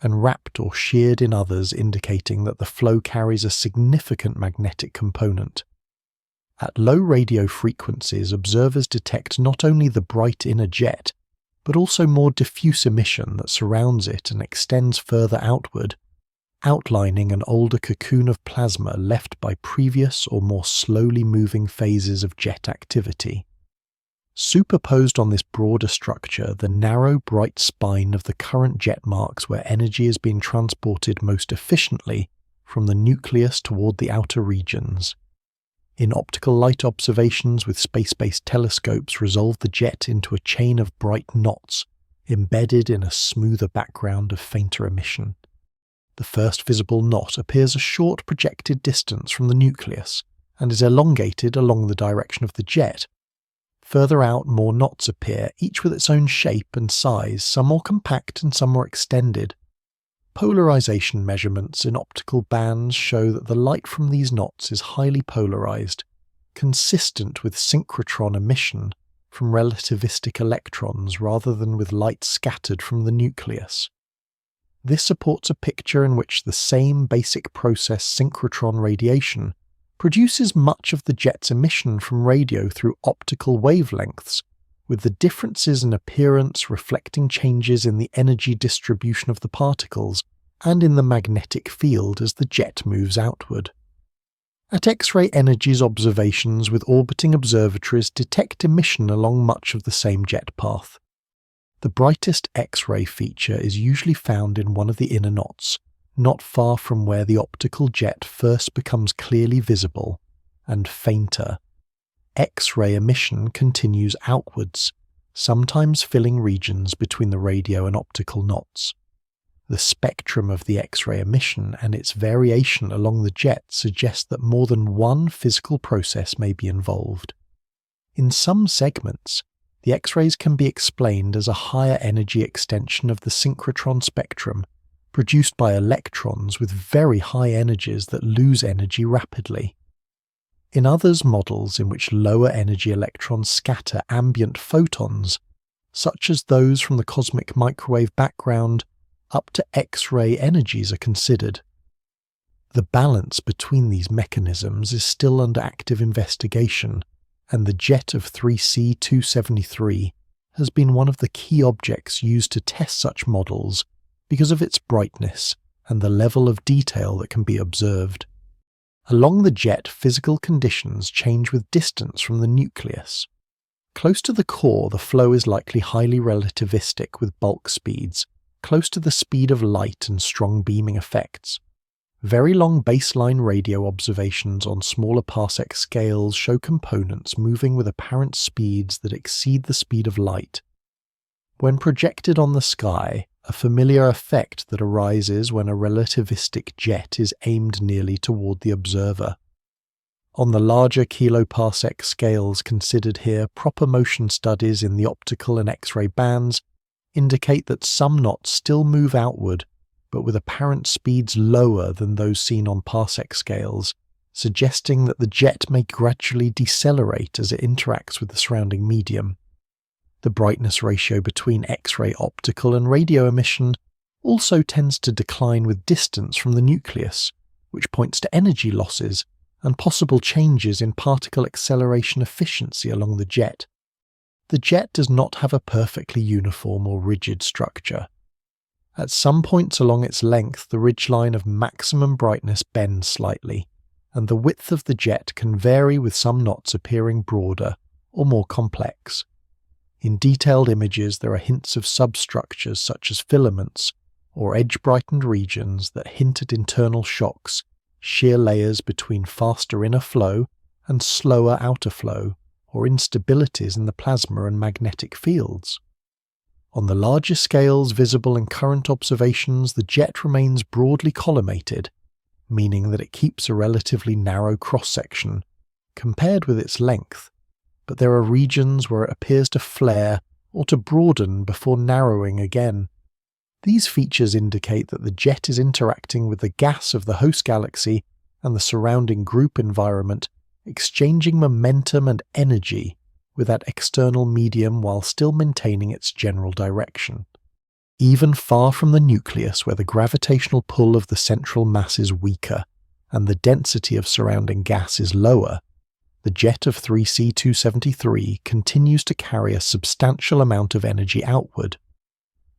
and wrapped or sheared in others, indicating that the flow carries a significant magnetic component. At low radio frequencies, observers detect not only the bright inner jet, but also more diffuse emission that surrounds it and extends further outward, outlining an older cocoon of plasma left by previous or more slowly moving phases of jet activity. Superposed on this broader structure, the narrow, bright spine of the current jet marks where energy is being transported most efficiently from the nucleus toward the outer regions. In optical light observations with space-based telescopes resolve the jet into a chain of bright knots, embedded in a smoother background of fainter emission. The first visible knot appears a short projected distance from the nucleus, and is elongated along the direction of the jet. Further out, more knots appear, each with its own shape and size, some more compact and some more extended. Polarization measurements in optical bands show that the light from these knots is highly polarized, consistent with synchrotron emission from relativistic electrons rather than with light scattered from the nucleus. This supports a picture in which the same basic process, synchrotron radiation, produces much of the jet's emission from radio through optical wavelengths, with the differences in appearance reflecting changes in the energy distribution of the particles and in the magnetic field as the jet moves outward. At X-ray energies, observations with orbiting observatories detect emission along much of the same jet path. The brightest X-ray feature is usually found in one of the inner knots, not far from where the optical jet first becomes clearly visible, and fainter. X-ray emission continues outwards, sometimes filling regions between the radio and optical knots. The spectrum of the X-ray emission and its variation along the jet suggests that more than one physical process may be involved. In some segments, the X-rays can be explained as a higher energy extension of the synchrotron spectrum, produced by electrons with very high energies that lose energy rapidly. In others, models in which lower energy electrons scatter ambient photons, such as those from the cosmic microwave background, up to X-ray energies are considered. The balance between these mechanisms is still under active investigation, and the jet of 3C273 has been one of the key objects used to test such models because of its brightness and the level of detail that can be observed. Along the jet, physical conditions change with distance from the nucleus. Close to the core, the flow is likely highly relativistic with bulk speeds, close to the speed of light and strong beaming effects. Very long baseline radio observations on smaller parsec scales show components moving with apparent speeds that exceed the speed of light. When projected on the sky, a familiar effect that arises when a relativistic jet is aimed nearly toward the observer. On the larger kiloparsec scales considered here, proper motion studies in the optical and X-ray bands indicate that some knots still move outward, but with apparent speeds lower than those seen on parsec scales, suggesting that the jet may gradually decelerate as it interacts with the surrounding medium. The brightness ratio between X-ray optical and radio emission also tends to decline with distance from the nucleus, which points to energy losses and possible changes in particle acceleration efficiency along the jet. The jet does not have a perfectly uniform or rigid structure. At some points along its length, the ridgeline of maximum brightness bends slightly, and the width of the jet can vary with some knots appearing broader or more complex. In detailed images, there are hints of substructures such as filaments or edge-brightened regions that hint at internal shocks, shear layers between faster inner flow and slower outer flow, or instabilities in the plasma and magnetic fields. On the larger scales visible in current observations, the jet remains broadly collimated, meaning that it keeps a relatively narrow cross-section compared with its length, but there are regions where it appears to flare or to broaden before narrowing again. These features indicate that the jet is interacting with the gas of the host galaxy and the surrounding group environment, exchanging momentum and energy with that external medium while still maintaining its general direction. Even far from the nucleus, where the gravitational pull of the central mass is weaker and the density of surrounding gas is lower, the jet of 3C273 continues to carry a substantial amount of energy outward.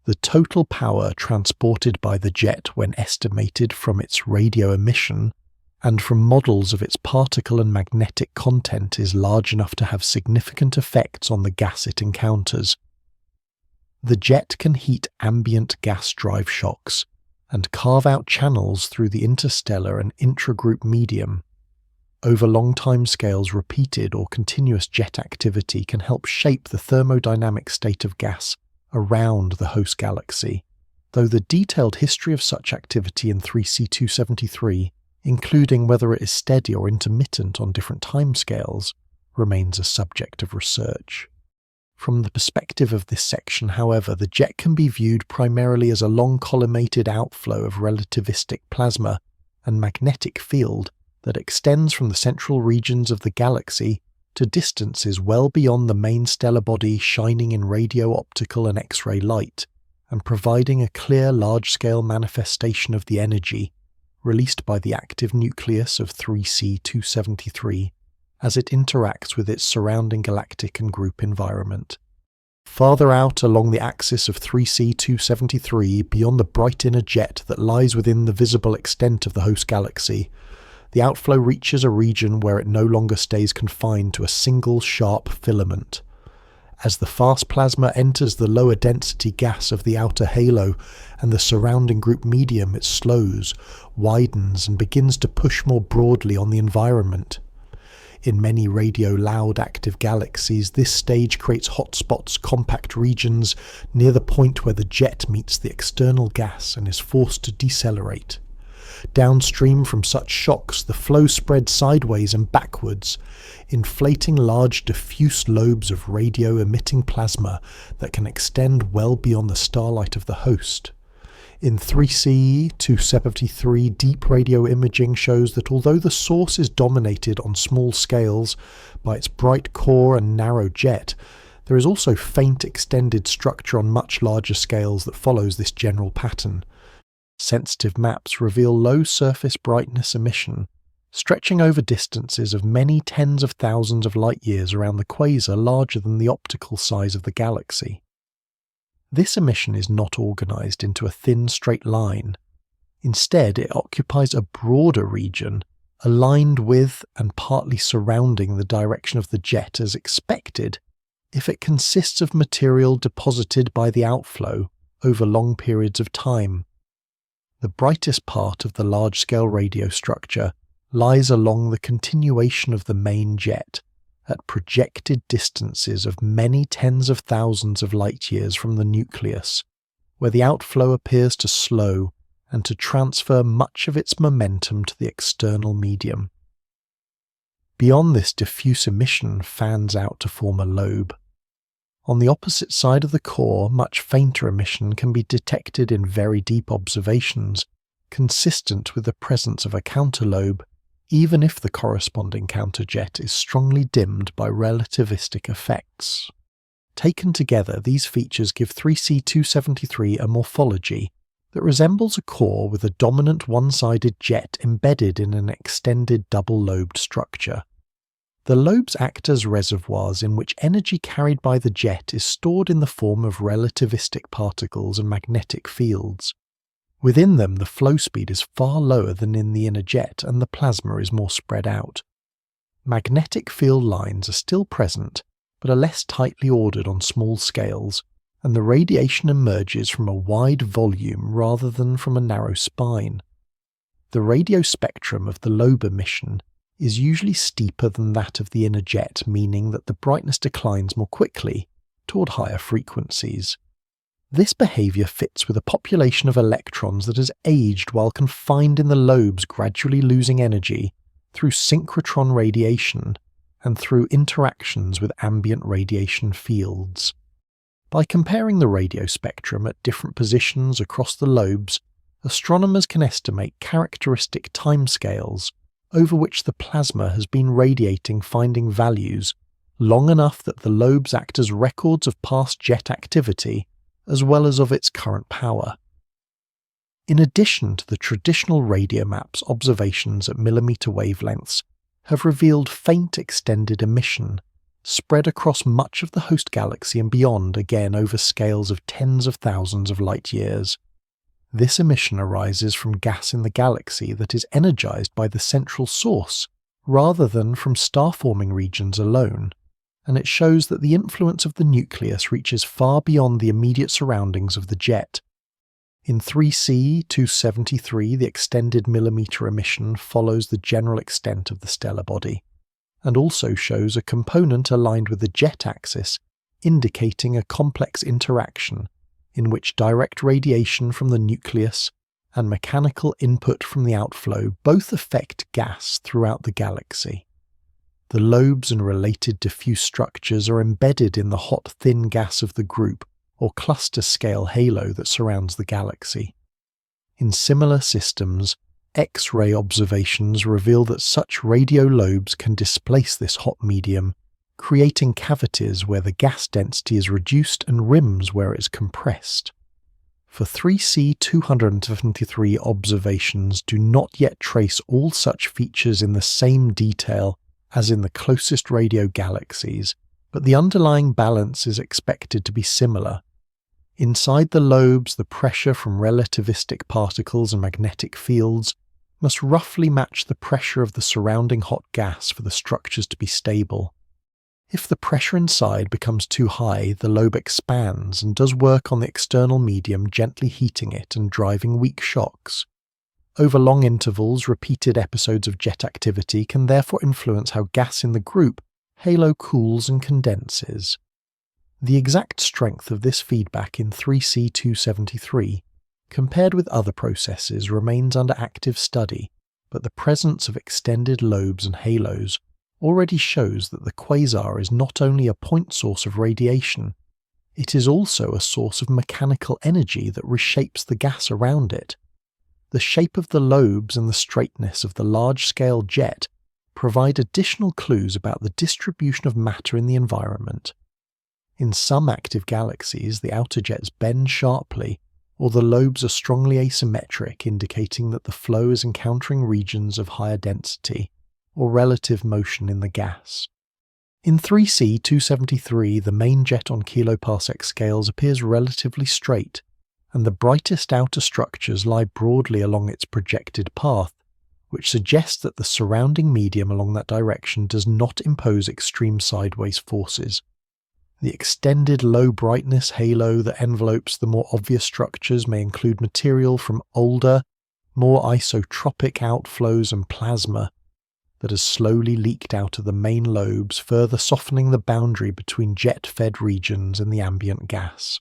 The total power transported by the jet when estimated from its radio emission and from models of its particle and magnetic content is large enough to have significant effects on the gas it encounters. The jet can heat ambient gas drive shocks and carve out channels through the interstellar and intragroup medium. Over long timescales, repeated or continuous jet activity can help shape the thermodynamic state of gas around the host galaxy, though the detailed history of such activity in 3C273, including whether it is steady or intermittent on different timescales, remains a subject of research. From the perspective of this section, however, the jet can be viewed primarily as a long collimated outflow of relativistic plasma and magnetic field that extends from the central regions of the galaxy to distances well beyond the main stellar body, shining in radio, optical and X-ray light, and providing a clear large-scale manifestation of the energy released by the active nucleus of 3C273 as it interacts with its surrounding galactic and group environment. Farther out along the axis of 3C273, beyond the bright inner jet that lies within the visible extent of the host galaxy, the outflow reaches a region where it no longer stays confined to a single sharp filament. As the fast plasma enters the lower density gas of the outer halo and the surrounding group medium, it slows, widens and begins to push more broadly on the environment. In many radio-loud active galaxies, this stage creates hotspots, compact regions, near the point where the jet meets the external gas and is forced to decelerate. Downstream from such shocks, the flow spreads sideways and backwards, inflating large diffuse lobes of radio-emitting plasma that can extend well beyond the starlight of the host. In 3C273, deep radio imaging shows that although the source is dominated on small scales by its bright core and narrow jet, there is also faint extended structure on much larger scales that follows this general pattern. Sensitive maps reveal low surface brightness emission, stretching over distances of many tens of thousands of light-years around the quasar larger than the optical size of the galaxy. This emission is not organised into a thin straight line. Instead, it occupies a broader region, aligned with and partly surrounding the direction of the jet as expected, if it consists of material deposited by the outflow over long periods of time. The brightest part of the large-scale radio structure lies along the continuation of the main jet, at projected distances of many tens of thousands of light-years from the nucleus, where the outflow appears to slow and to transfer much of its momentum to the external medium. Beyond this, diffuse emission fans out to form a lobe. On the opposite side of the core, much fainter emission can be detected in very deep observations, consistent with the presence of a counterlobe, even if the corresponding counterjet is strongly dimmed by relativistic effects. Taken together, these features give 3C273 a morphology that resembles a core with a dominant one-sided jet embedded in an extended double-lobed structure. The lobes act as reservoirs in which energy carried by the jet is stored in the form of relativistic particles and magnetic fields. Within them, the flow speed is far lower than in the inner jet and the plasma is more spread out. Magnetic field lines are still present, but are less tightly ordered on small scales, and the radiation emerges from a wide volume rather than from a narrow spine. The radio spectrum of the lobe emission is usually steeper than that of the inner jet, meaning that the brightness declines more quickly toward higher frequencies. This behaviour fits with a population of electrons that has aged while confined in the lobes, gradually losing energy through synchrotron radiation and through interactions with ambient radiation fields. By comparing the radio spectrum at different positions across the lobes, astronomers can estimate characteristic timescales over which the plasma has been radiating, finding values long enough that the lobes act as records of past jet activity as well as of its current power. In addition to the traditional radio maps, observations at millimetre wavelengths have revealed faint extended emission, spread across much of the host galaxy and beyond, again over scales of tens of thousands of light-years. This emission arises from gas in the galaxy that is energized by the central source, rather than from star-forming regions alone, and it shows that the influence of the nucleus reaches far beyond the immediate surroundings of the jet. In 3C273, the extended millimetre emission follows the general extent of the stellar body, and also shows a component aligned with the jet axis, indicating a complex interaction in which direct radiation from the nucleus and mechanical input from the outflow both affect gas throughout the galaxy. The lobes and related diffuse structures are embedded in the hot thin gas of the group or cluster-scale halo that surrounds the galaxy. In similar systems, X-ray observations reveal that such radio lobes can displace this hot medium, creating cavities where the gas density is reduced and rims where it is compressed. For 3C273 observations do not yet trace all such features in the same detail as in the closest radio galaxies, but the underlying balance is expected to be similar. Inside the lobes, the pressure from relativistic particles and magnetic fields must roughly match the pressure of the surrounding hot gas for the structures to be stable. If the pressure inside becomes too high, the lobe expands and does work on the external medium, gently heating it and driving weak shocks. Over long intervals, repeated episodes of jet activity can therefore influence how gas in the group halo cools and condenses. The exact strength of this feedback in 3C273, compared with other processes, remains under active study, but the presence of extended lobes and halos already shows that the quasar is not only a point source of radiation, it is also a source of mechanical energy that reshapes the gas around it. The shape of the lobes and the straightness of the large-scale jet provide additional clues about the distribution of matter in the environment. In some active galaxies, the outer jets bend sharply, or the lobes are strongly asymmetric, indicating that the flow is encountering regions of higher density or relative motion in the gas. In 3C 273, the main jet on kiloparsec scales appears relatively straight, and the brightest outer structures lie broadly along its projected path, which suggests that the surrounding medium along that direction does not impose extreme sideways forces. The extended low-brightness halo that envelopes the more obvious structures may include material from older, more isotropic outflows and plasma that has slowly leaked out of the main lobes, further softening the boundary between jet-fed regions and the ambient gas.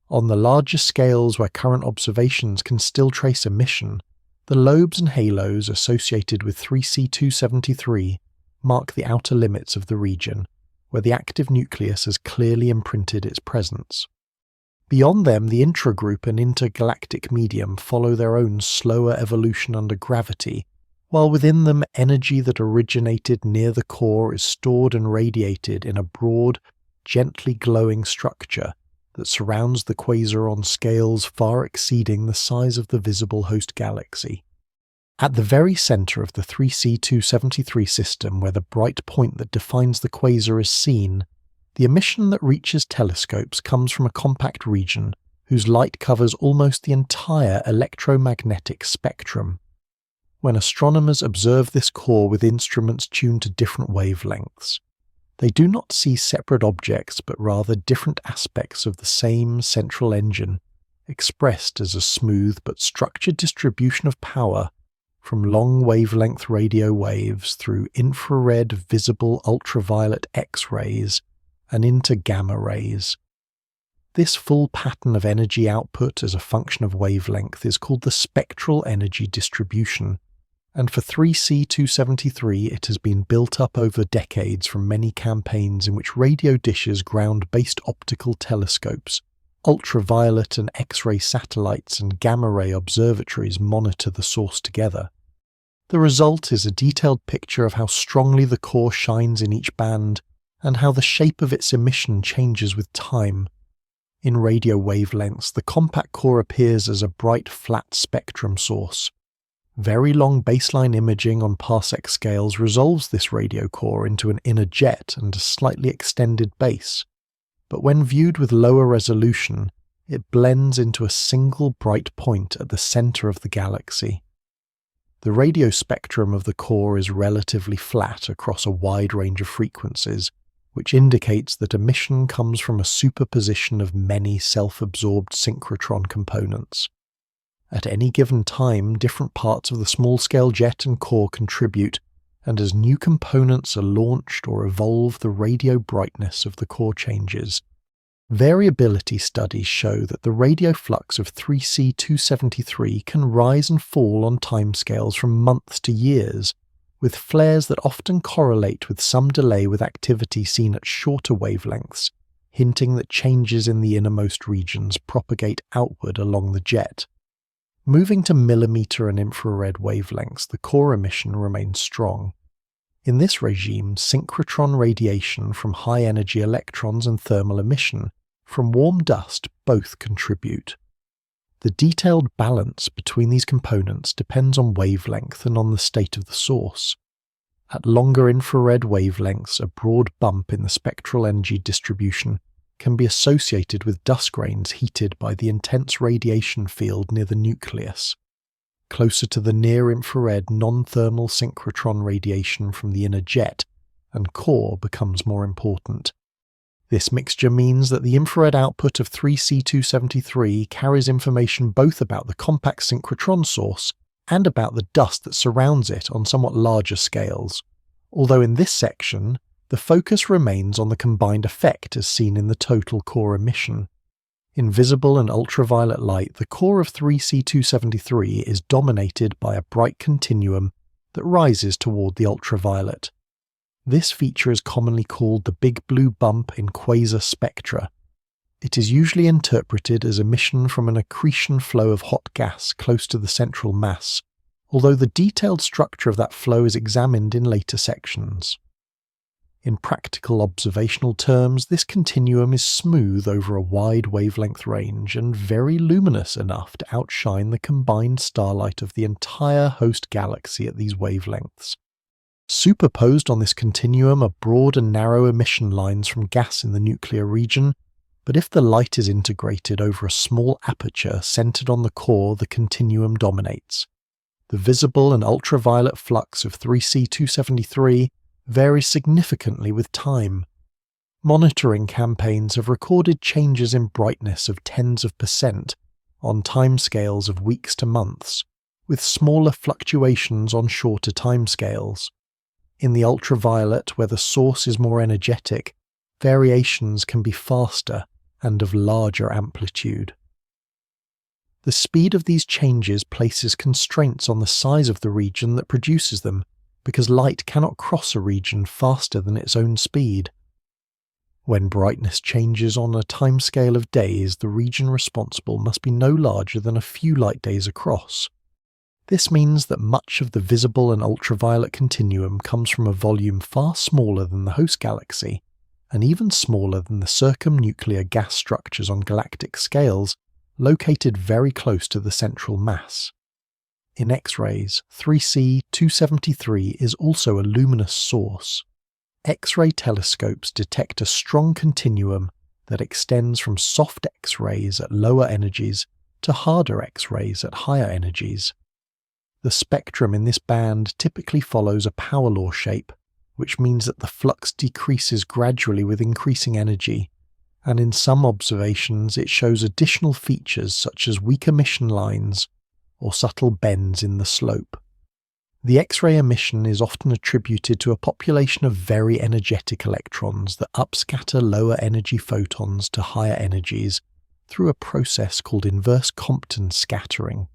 On the larger scales where current observations can still trace emission, the lobes and halos associated with 3C 273 mark the outer limits of the region, where the active nucleus has clearly imprinted its presence. Beyond them, the intragroup and intergalactic medium follow their own slower evolution under gravity, while within them energy that originated near the core is stored and radiated in a broad, gently glowing structure that surrounds the quasar on scales far exceeding the size of the visible host galaxy. At the very centre of the 3C 273 system, where the bright point that defines the quasar is seen, the emission that reaches telescopes comes from a compact region whose light covers almost the entire electromagnetic spectrum. When astronomers observe this core with instruments tuned to different wavelengths, they do not see separate objects but rather different aspects of the same central engine, expressed as a smooth but structured distribution of power from long wavelength radio waves through infrared visible ultraviolet X-rays and into gamma rays. This full pattern of energy output as a function of wavelength is called the spectral energy distribution, and for 3C 273 it has been built up over decades from many campaigns in which radio dishes, ground-based optical telescopes, ultraviolet and X-ray satellites and gamma-ray observatories monitor the source together. The result is a detailed picture of how strongly the core shines in each band and how the shape of its emission changes with time. In radio wavelengths, the compact core appears as a bright flat spectrum source. Very long baseline imaging on parsec scales resolves this radio core into an inner jet and a slightly extended base, but when viewed with lower resolution, it blends into a single bright point at the centre of the galaxy. The radio spectrum of the core is relatively flat across a wide range of frequencies, which indicates that emission comes from a superposition of many self-absorbed synchrotron components. At any given time, different parts of the small-scale jet and core contribute, and as new components are launched or evolve, the radio brightness of the core changes. Variability studies show that the radio flux of 3C 273 can rise and fall on timescales from months to years, with flares that often correlate with some delay with activity seen at shorter wavelengths, hinting that changes in the innermost regions propagate outward along the jet. Moving to millimeter and infrared wavelengths, the core emission remains strong. In this regime, synchrotron radiation from high-energy electrons and thermal emission from warm dust both contribute. The detailed balance between these components depends on wavelength and on the state of the source. At longer infrared wavelengths, a broad bump in the spectral energy distribution can be associated with dust grains heated by the intense radiation field near the nucleus. Closer to the near-infrared non-thermal synchrotron radiation from the inner jet and core becomes more important. This mixture means that the infrared output of 3C 273 carries information both about the compact synchrotron source and about the dust that surrounds it on somewhat larger scales, although in this section, the focus remains on the combined effect as seen in the total core emission. In visible and ultraviolet light, the core of 3C 273 is dominated by a bright continuum that rises toward the ultraviolet. This feature is commonly called the big blue bump in quasar spectra. It is usually interpreted as emission from an accretion flow of hot gas close to the central mass, although the detailed structure of that flow is examined in later sections. In practical observational terms, this continuum is smooth over a wide wavelength range and very luminous enough to outshine the combined starlight of the entire host galaxy at these wavelengths. Superposed on this continuum are broad and narrow emission lines from gas in the nuclear region, but if the light is integrated over a small aperture centered on the core, the continuum dominates. The visible and ultraviolet flux of 3C273 varies significantly with time. Monitoring campaigns have recorded changes in brightness of tens of % on timescales of weeks to months, with smaller fluctuations on shorter timescales. In the ultraviolet, where the source is more energetic, variations can be faster and of larger amplitude. The speed of these changes places constraints on the size of the region that produces them, because light cannot cross a region faster than its own speed. When brightness changes on a timescale of days, the region responsible must be no larger than a few light days across. This means that much of the visible and ultraviolet continuum comes from a volume far smaller than the host galaxy, and even smaller than the circumnuclear gas structures on galactic scales, located very close to the central mass. In X-rays, 3C273 is also a luminous source. X-ray telescopes detect a strong continuum that extends from soft X-rays at lower energies to harder X-rays at higher energies. The spectrum in this band typically follows a power law shape, which means that the flux decreases gradually with increasing energy, and in some observations it shows additional features such as weak emission lines or subtle bends in the slope. The X-ray emission is often attributed to a population of very energetic electrons that upscatter lower energy photons to higher energies through a process called inverse Compton scattering.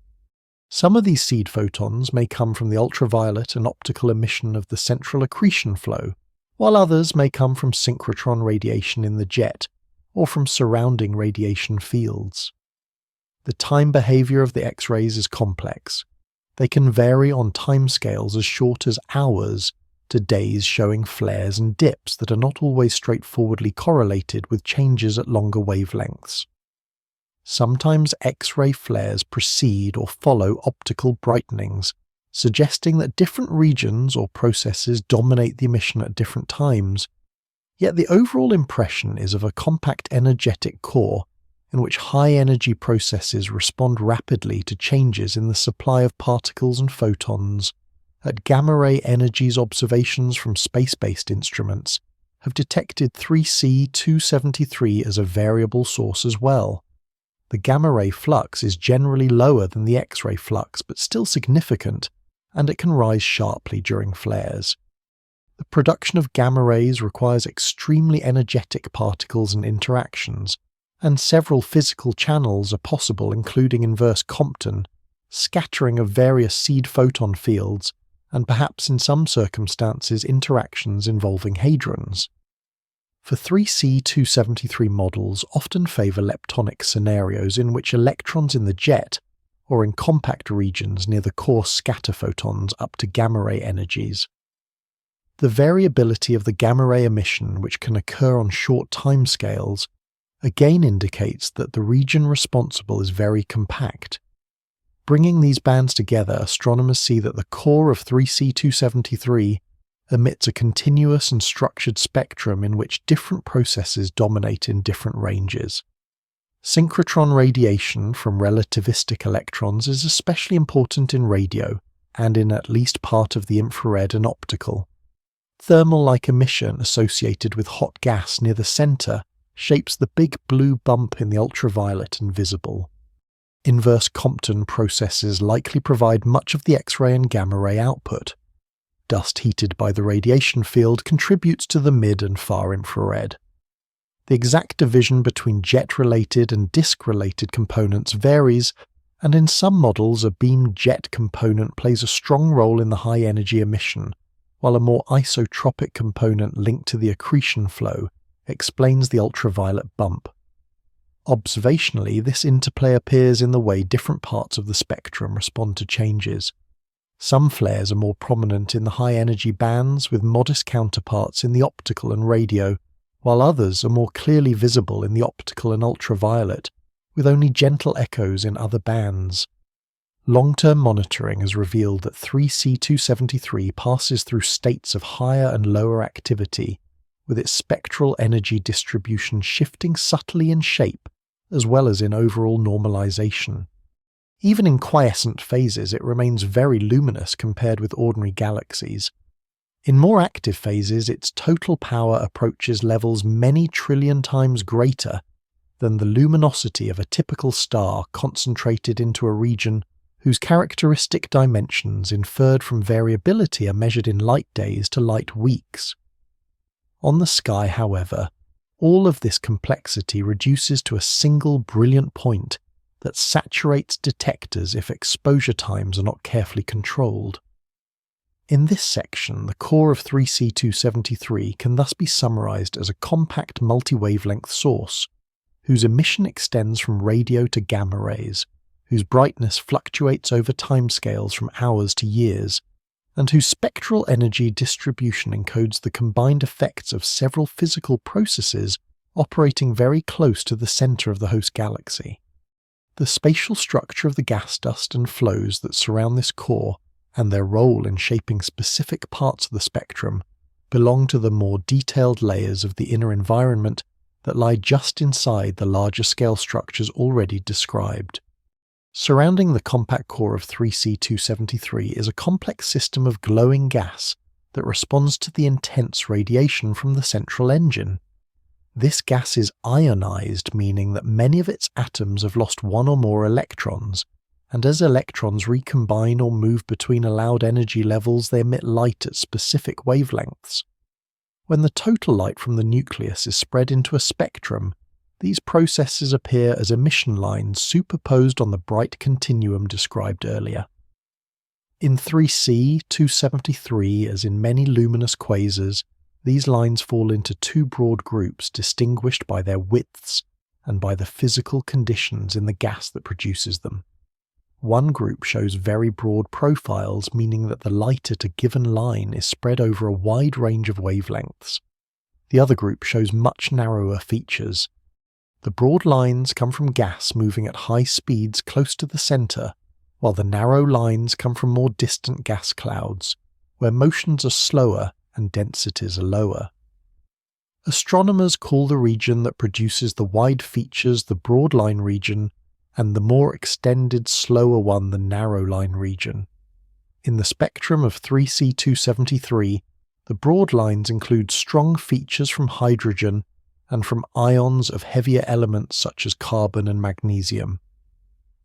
Some of these seed photons may come from the ultraviolet and optical emission of the central accretion flow, while others may come from synchrotron radiation in the jet or from surrounding radiation fields. The time behavior of the X-rays is complex. They can vary on timescales as short as hours to days, showing flares and dips that are not always straightforwardly correlated with changes at longer wavelengths. Sometimes X-ray flares precede or follow optical brightenings, suggesting that different regions or processes dominate the emission at different times, yet the overall impression is of a compact energetic core in which high-energy processes respond rapidly to changes in the supply of particles and photons. At gamma-ray energies, observations from space-based instruments have detected 3C273 as a variable source as well. The gamma-ray flux is generally lower than the X-ray flux, but still significant, and it can rise sharply during flares. The production of gamma rays requires extremely energetic particles and interactions, and several physical channels are possible, including inverse Compton, scattering of various seed photon fields, and perhaps in some circumstances interactions involving hadrons. For 3C273 models often favour leptonic scenarios in which electrons in the jet, or in compact regions near the core, scatter photons up to gamma-ray energies. The variability of the gamma-ray emission, which can occur on short timescales, again indicates that the region responsible is very compact. Bringing these bands together, astronomers see that the core of 3C273 emits a continuous and structured spectrum in which different processes dominate in different ranges. Synchrotron radiation from relativistic electrons is especially important in radio and in at least part of the infrared and optical. Thermal-like emission associated with hot gas near the center shapes the big blue bump in the ultraviolet and visible. Inverse Compton processes likely provide much of the X-ray and gamma-ray output. Dust heated by the radiation field contributes to the mid and far infrared. The exact division between jet-related and disk-related components varies, and in some models a beam jet component plays a strong role in the high-energy emission, while a more isotropic component linked to the accretion flow explains the ultraviolet bump. Observationally, this interplay appears in the way different parts of the spectrum respond to changes. Some flares are more prominent in the high-energy bands, with modest counterparts in the optical and radio, while others are more clearly visible in the optical and ultraviolet, with only gentle echoes in other bands. Long-term monitoring has revealed that 3C273 passes through states of higher and lower activity, with its spectral energy distribution shifting subtly in shape as well as in overall normalization. Even in quiescent phases, it remains very luminous compared with ordinary galaxies. In more active phases, its total power approaches levels many trillion times greater than the luminosity of a typical star concentrated into a region whose characteristic dimensions inferred from variability are measured in light days to light weeks. On the sky, however, all of this complexity reduces to a single brilliant point that saturates detectors if exposure times are not carefully controlled. In this section, the core of 3C273 can thus be summarized as a compact multi-wavelength source, whose emission extends from radio to gamma rays, whose brightness fluctuates over timescales from hours to years, and whose spectral energy distribution encodes the combined effects of several physical processes operating very close to the center of the host galaxy. The spatial structure of the gas dust and flows that surround this core, and their role in shaping specific parts of the spectrum, belong to the more detailed layers of the inner environment that lie just inside the larger scale structures already described. Surrounding the compact core of 3C273 is a complex system of glowing gas that responds to the intense radiation from the central engine. This gas is ionized, meaning that many of its atoms have lost one or more electrons, and as electrons recombine or move between allowed energy levels, they emit light at specific wavelengths. When the total light from the nucleus is spread into a spectrum, these processes appear as emission lines superposed on the bright continuum described earlier. In 3C273, as in many luminous quasars, these lines fall into two broad groups distinguished by their widths and by the physical conditions in the gas that produces them. One group shows very broad profiles, meaning that the light at a given line is spread over a wide range of wavelengths. The other group shows much narrower features. The broad lines come from gas moving at high speeds close to the center, while the narrow lines come from more distant gas clouds, where motions are slower and densities are lower. Astronomers call the region that produces the wide features the broad line region, and the more extended, slower one the narrow line region. In the spectrum of 3C273, the broad lines include strong features from hydrogen and from ions of heavier elements such as carbon and magnesium.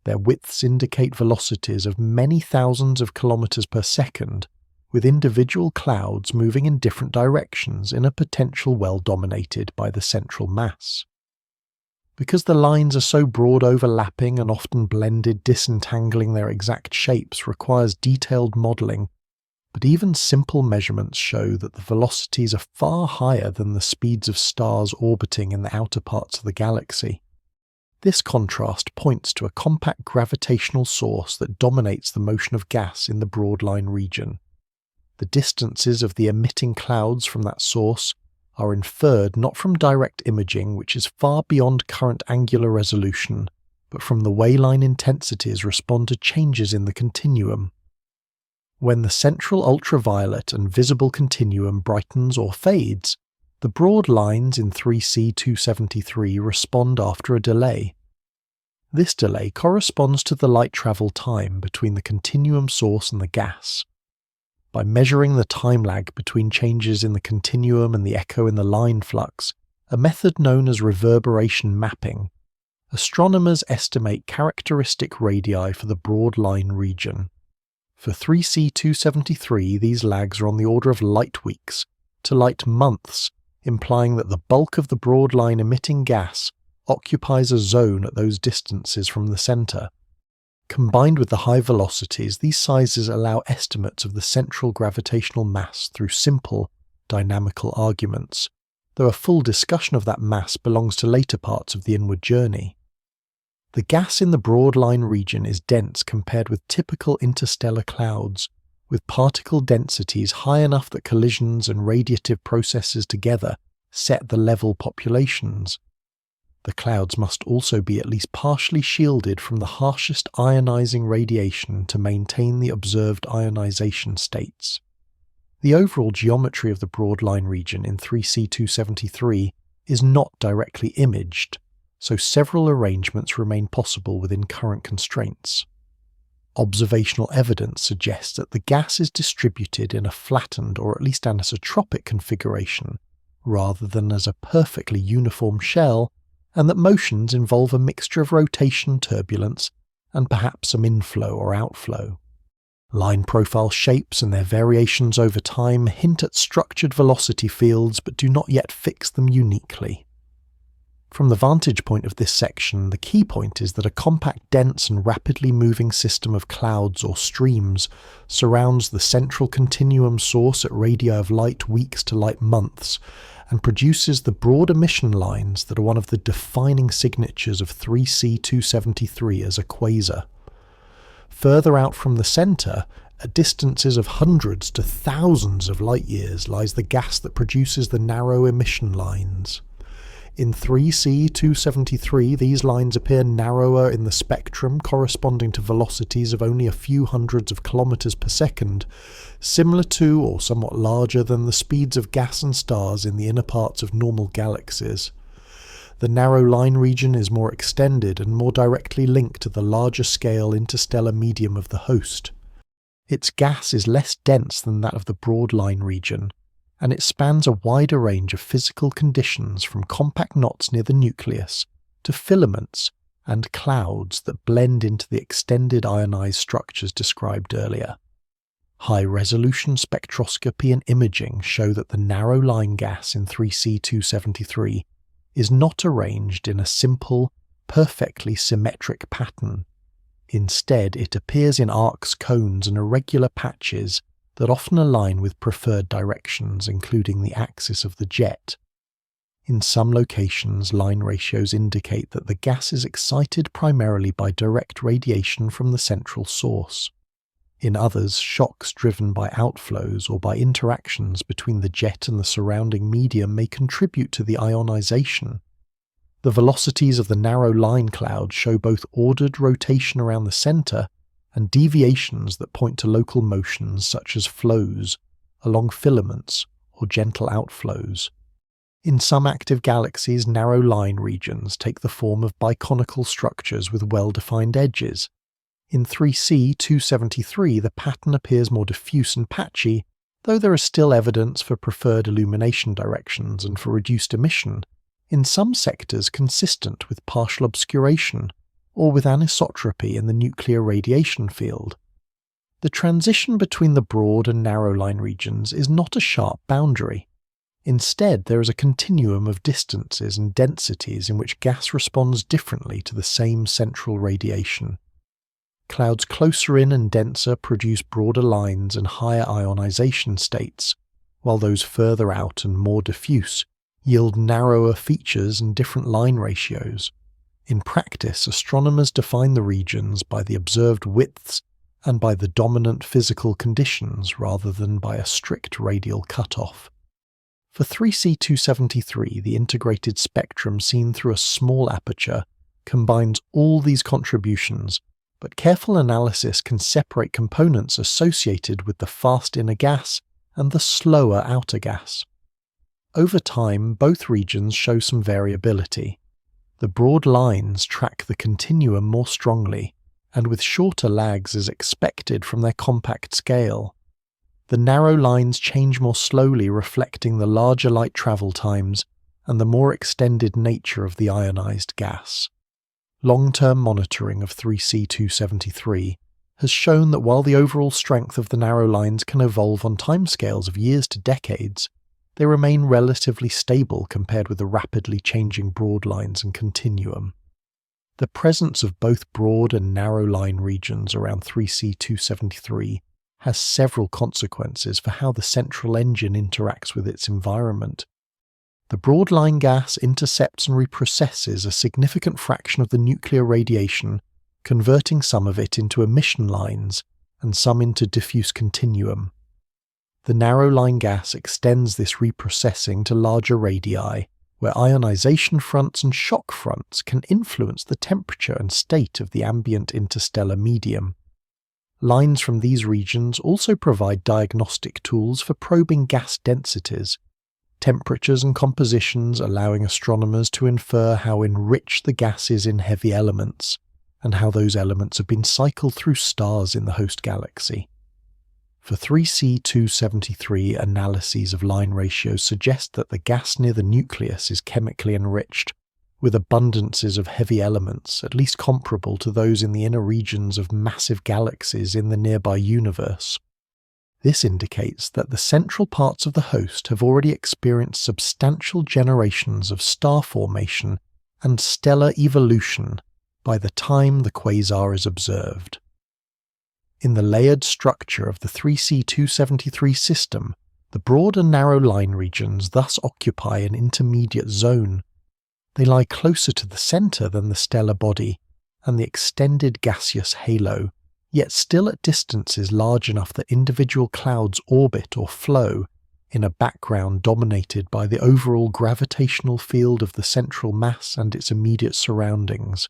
Their widths indicate velocities of many thousands of kilometers per second, with individual clouds moving in different directions in a potential well dominated by the central mass. Because the lines are so broad, overlapping and often blended, disentangling their exact shapes requires detailed modelling, but even simple measurements show that the velocities are far higher than the speeds of stars orbiting in the outer parts of the galaxy. This contrast points to a compact gravitational source that dominates the motion of gas in the broad line region. The distances of the emitting clouds from that source are inferred not from direct imaging, which is far beyond current angular resolution, but from the wayline intensities respond to changes in the continuum. When the central ultraviolet and visible continuum brightens or fades, the broad lines in 3C273 respond after a delay. This delay corresponds to the light travel time between the continuum source and the gas. By measuring the time lag between changes in the continuum and the echo in the line flux, a method known as reverberation mapping, astronomers estimate characteristic radii for the broad line region. For 3C273, these lags are on the order of light weeks to light months, implying that the bulk of the broad line emitting gas occupies a zone at those distances from the center. Combined with the high velocities, these sizes allow estimates of the central gravitational mass through simple, dynamical arguments, though a full discussion of that mass belongs to later parts of the inward journey. The gas in the broad line region is dense compared with typical interstellar clouds, with particle densities high enough that collisions and radiative processes together set the level populations. The clouds must also be at least partially shielded from the harshest ionizing radiation to maintain the observed ionization states. The overall geometry of the broad line region in 3C273 is not directly imaged, so several arrangements remain possible within current constraints. Observational evidence suggests that the gas is distributed in a flattened or at least anisotropic configuration, rather than as a perfectly uniform shell, and that motions involve a mixture of rotation, turbulence, and perhaps some inflow or outflow. Line profile shapes and their variations over time hint at structured velocity fields but do not yet fix them uniquely. From the vantage point of this section, the key point is that a compact, dense and rapidly moving system of clouds or streams surrounds the central continuum source at radii of light weeks to light months, and produces the broad emission lines that are one of the defining signatures of 3C273 as a quasar. Further out from the centre, at distances of hundreds to thousands of light-years, lies the gas that produces the narrow emission lines. In 3C273, these lines appear narrower in the spectrum, corresponding to velocities of only a few hundreds of kilometers per second, similar to or somewhat larger than the speeds of gas and stars in the inner parts of normal galaxies. The narrow line region is more extended and more directly linked to the larger scale interstellar medium of the host. Its gas is less dense than that of the broad line region, and it spans a wider range of physical conditions from compact knots near the nucleus to filaments and clouds that blend into the extended ionized structures described earlier. High-resolution spectroscopy and imaging show that the narrow line gas in 3C273 is not arranged in a simple, perfectly symmetric pattern. Instead, it appears in arcs, cones, and irregular patches that often align with preferred directions, including the axis of the jet. In some locations, line ratios indicate that the gas is excited primarily by direct radiation from the central source. In others, shocks driven by outflows or by interactions between the jet and the surrounding medium may contribute to the ionization. The velocities of the narrow line cloud show both ordered rotation around the center and deviations that point to local motions such as flows along filaments or gentle outflows. In some active galaxies, narrow line regions take the form of biconical structures with well-defined edges. In 3C273, the pattern appears more diffuse and patchy, though there is still evidence for preferred illumination directions and for reduced emission, in some sectors consistent with partial obscuration, or with anisotropy in the nuclear radiation field. The transition between the broad and narrow line regions is not a sharp boundary. Instead, there is a continuum of distances and densities in which gas responds differently to the same central radiation. Clouds closer in and denser produce broader lines and higher ionization states, while those further out and more diffuse yield narrower features and different line ratios. In practice, astronomers define the regions by the observed widths and by the dominant physical conditions rather than by a strict radial cutoff. For 3C273, the integrated spectrum seen through a small aperture combines all these contributions, but careful analysis can separate components associated with the fast inner gas and the slower outer gas. Over time, both regions show some variability. The broad lines track the continuum more strongly, and with shorter lags as expected from their compact scale. The narrow lines change more slowly, reflecting the larger light travel times and the more extended nature of the ionized gas. Long-term monitoring of 3C273 has shown that while the overall strength of the narrow lines can evolve on timescales of years to decades, they remain relatively stable compared with the rapidly changing broad lines and continuum. The presence of both broad and narrow line regions around 3C273 has several consequences for how the central engine interacts with its environment. The broad line gas intercepts and reprocesses a significant fraction of the nuclear radiation, converting some of it into emission lines and some into diffuse continuum. The narrow line gas extends this reprocessing to larger radii, where ionization fronts and shock fronts can influence the temperature and state of the ambient interstellar medium. Lines from these regions also provide diagnostic tools for probing gas densities, temperatures and compositions, allowing astronomers to infer how enriched the gas is in heavy elements, and how those elements have been cycled through stars in the host galaxy. For 3C273, analyses of line ratios suggest that the gas near the nucleus is chemically enriched, with abundances of heavy elements, at least comparable to those in the inner regions of massive galaxies in the nearby universe. This indicates that the central parts of the host have already experienced substantial generations of star formation and stellar evolution by the time the quasar is observed. In the layered structure of the 3C273 system, the broad and narrow line regions thus occupy an intermediate zone. They lie closer to the centre than the stellar body and the extended gaseous halo, yet still at distances large enough that individual clouds orbit or flow in a background dominated by the overall gravitational field of the central mass and its immediate surroundings.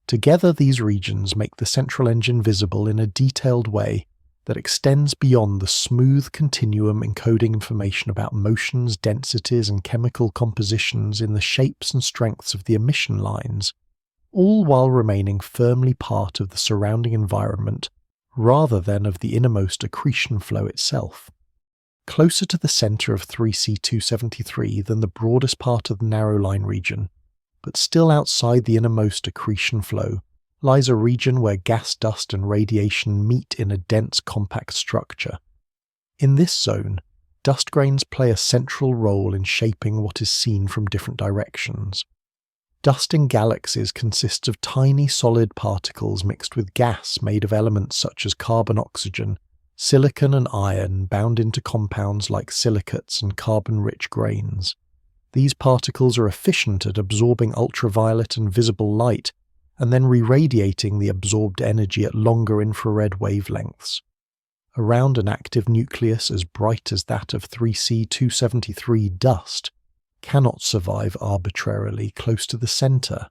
Together, these regions make the central engine visible in a detailed way that extends beyond the smooth continuum encoding information about motions, densities, and chemical compositions in the shapes and strengths of the emission lines, all while remaining firmly part of the surrounding environment rather than of the innermost accretion flow itself. Closer to the centre of 3C273 than the broadest part of the narrow line region, but still outside the innermost accretion flow, lies a region where gas, dust, and radiation meet in a dense, compact structure. In this zone, dust grains play a central role in shaping what is seen from different directions. Dust in galaxies consists of tiny solid particles mixed with gas made of elements such as carbon-oxygen, silicon and iron bound into compounds like silicates and carbon-rich grains. These particles are efficient at absorbing ultraviolet and visible light, and then re-radiating the absorbed energy at longer infrared wavelengths. Around an active nucleus as bright as that of 3C273, dust cannot survive arbitrarily close to the centre.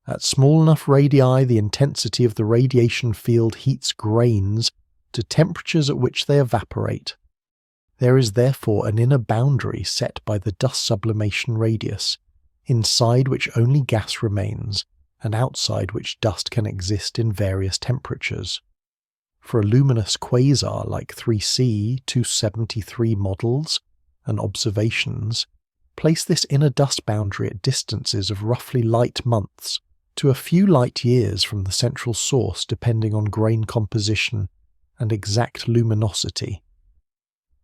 At small enough radii, the intensity of the radiation field heats grains to temperatures at which they evaporate. There is therefore an inner boundary set by the dust sublimation radius, inside which only gas remains, and outside which dust can exist in various temperatures. For a luminous quasar like 3C273, models and observations place this inner dust boundary at distances of roughly light months to a few light years from the central source, depending on grain composition and exact luminosity.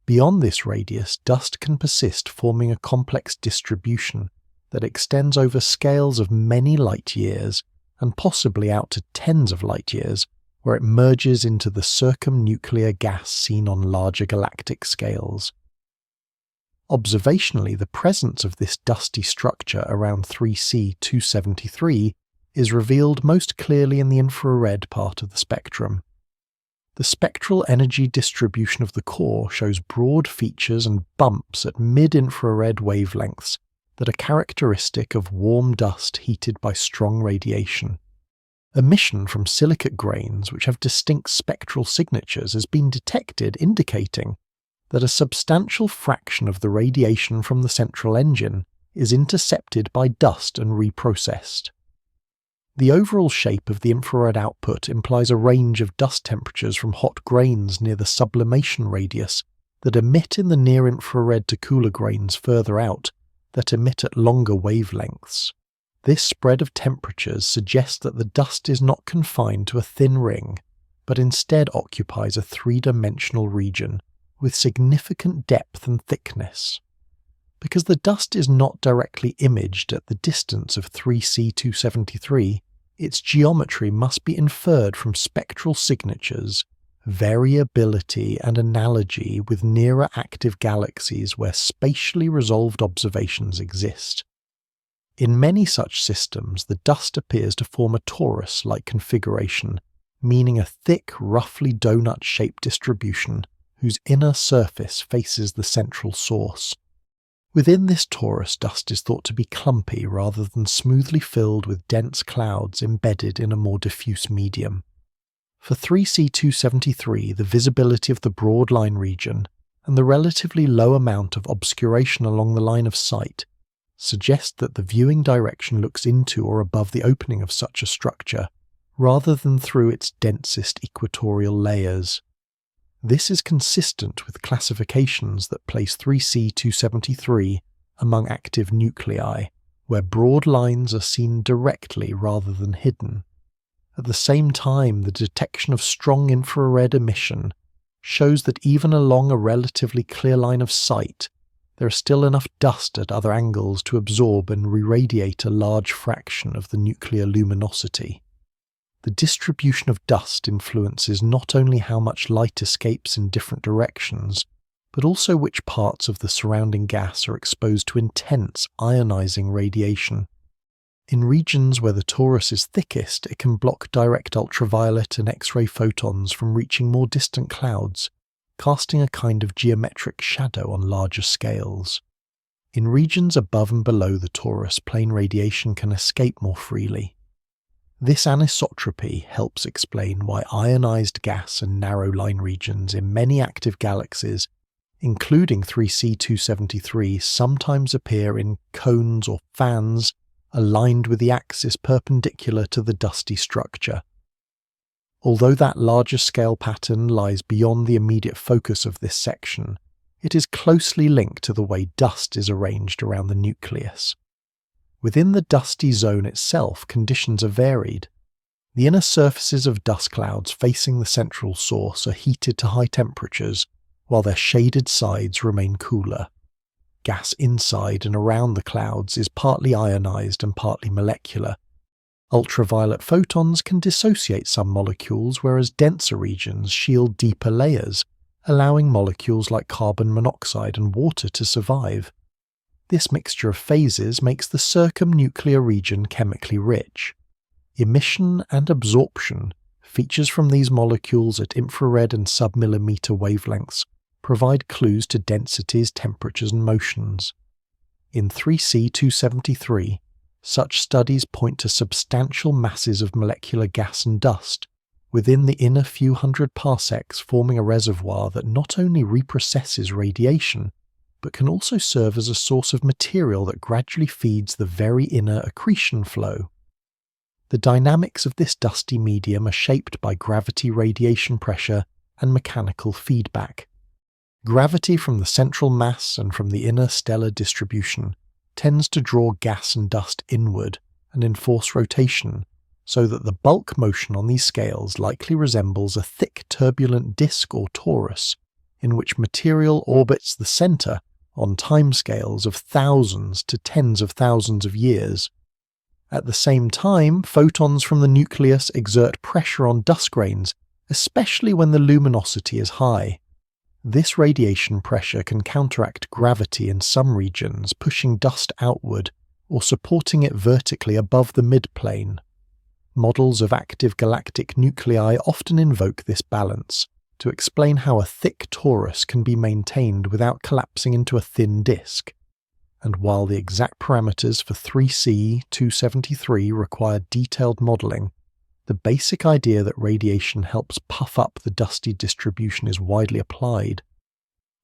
Beyond this radius, dust can persist, forming a complex distribution that extends over scales of many light years and possibly out to tens of light years, where it merges into the circumnuclear gas seen on larger galactic scales. Observationally, the presence of this dusty structure around 3C273 is revealed most clearly in the infrared part of the spectrum. The spectral energy distribution of the core shows broad features and bumps at mid-infrared wavelengths that are characteristic of warm dust heated by strong radiation. Emission from silicate grains, which have distinct spectral signatures, has been detected, indicating that a substantial fraction of the radiation from the central engine is intercepted by dust and reprocessed. The overall shape of the infrared output implies a range of dust temperatures from hot grains near the sublimation radius that emit in the near-infrared to cooler grains further out that emit at longer wavelengths. This spread of temperatures suggests that the dust is not confined to a thin ring, but instead occupies a three-dimensional region with significant depth and thickness. Because the dust is not directly imaged at the distance of 3C273, its geometry must be inferred from spectral signatures, variability and analogy with nearer active galaxies where spatially resolved observations exist. In many such systems, the dust appears to form a torus-like configuration meaning a thick, roughly donut-shaped distribution whose inner surface faces the central source. Within this torus, dust is thought to be clumpy rather than smoothly filled with dense clouds embedded in a more diffuse medium. For 3C273, the visibility of the broad line region and the relatively low amount of obscuration along the line of sight suggest that the viewing direction looks into or above the opening of such a structure, rather than through its densest equatorial layers. This is consistent with classifications that place 3C273 among active nuclei, where broad lines are seen directly rather than hidden. At the same time, the detection of strong infrared emission shows that even along a relatively clear line of sight, there is still enough dust at other angles to absorb and re-radiate a large fraction of the nuclear luminosity. The distribution of dust influences not only how much light escapes in different directions, but also which parts of the surrounding gas are exposed to intense ionizing radiation. In regions where the torus is thickest, it can block direct ultraviolet and X-ray photons from reaching more distant clouds, casting a kind of geometric shadow on larger scales. In regions above and below the torus, plane radiation can escape more freely. This anisotropy helps explain why ionized gas and narrow line regions in many active galaxies, including 3C273, sometimes appear in cones or fans aligned with the axis perpendicular to the dusty structure. Although that larger scale pattern lies beyond the immediate focus of this section, it is closely linked to the way dust is arranged around the nucleus. Within the dusty zone itself, conditions are varied. The inner surfaces of dust clouds facing the central source are heated to high temperatures, while their shaded sides remain cooler. Gas inside and around the clouds is partly ionized and partly molecular. Ultraviolet photons can dissociate some molecules, whereas denser regions shield deeper layers, allowing molecules like carbon monoxide and water to survive. This mixture of phases makes the circumnuclear region chemically rich. Emission and absorption, features from these molecules at infrared and submillimeter wavelengths, provide clues to densities, temperatures, and motions. In 3C273, such studies point to substantial masses of molecular gas and dust within the inner few hundred parsecs, forming a reservoir that not only reprocesses radiation, but can also serve as a source of material that gradually feeds the very inner accretion flow. The dynamics of this dusty medium are shaped by gravity, radiation pressure, and mechanical feedback. Gravity from the central mass and from the inner stellar distribution tends to draw gas and dust inward and enforce rotation, so that the bulk motion on these scales likely resembles a thick turbulent disk or torus, in which material orbits the center on timescales of thousands to tens of thousands of years. At the same time, photons from the nucleus exert pressure on dust grains, especially when the luminosity is high. This radiation pressure can counteract gravity in some regions, pushing dust outward or supporting it vertically above the midplane. Models of active galactic nuclei often invoke this balance to explain how a thick torus can be maintained without collapsing into a thin disk. And while the exact parameters for 3C273 require detailed modelling, the basic idea that radiation helps puff up the dusty distribution is widely applied.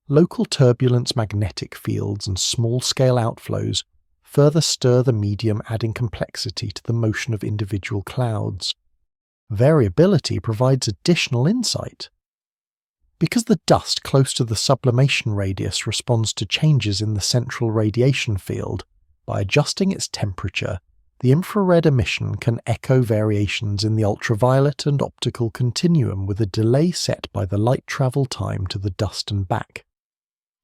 Local turbulence magnetic fields and small-scale outflows further stir the medium, adding complexity to the motion of individual clouds. Variability provides additional insight. Because the dust close to the sublimation radius responds to changes in the central radiation field, by adjusting its temperature, the infrared emission can echo variations in the ultraviolet and optical continuum with a delay set by the light travel time to the dust and back.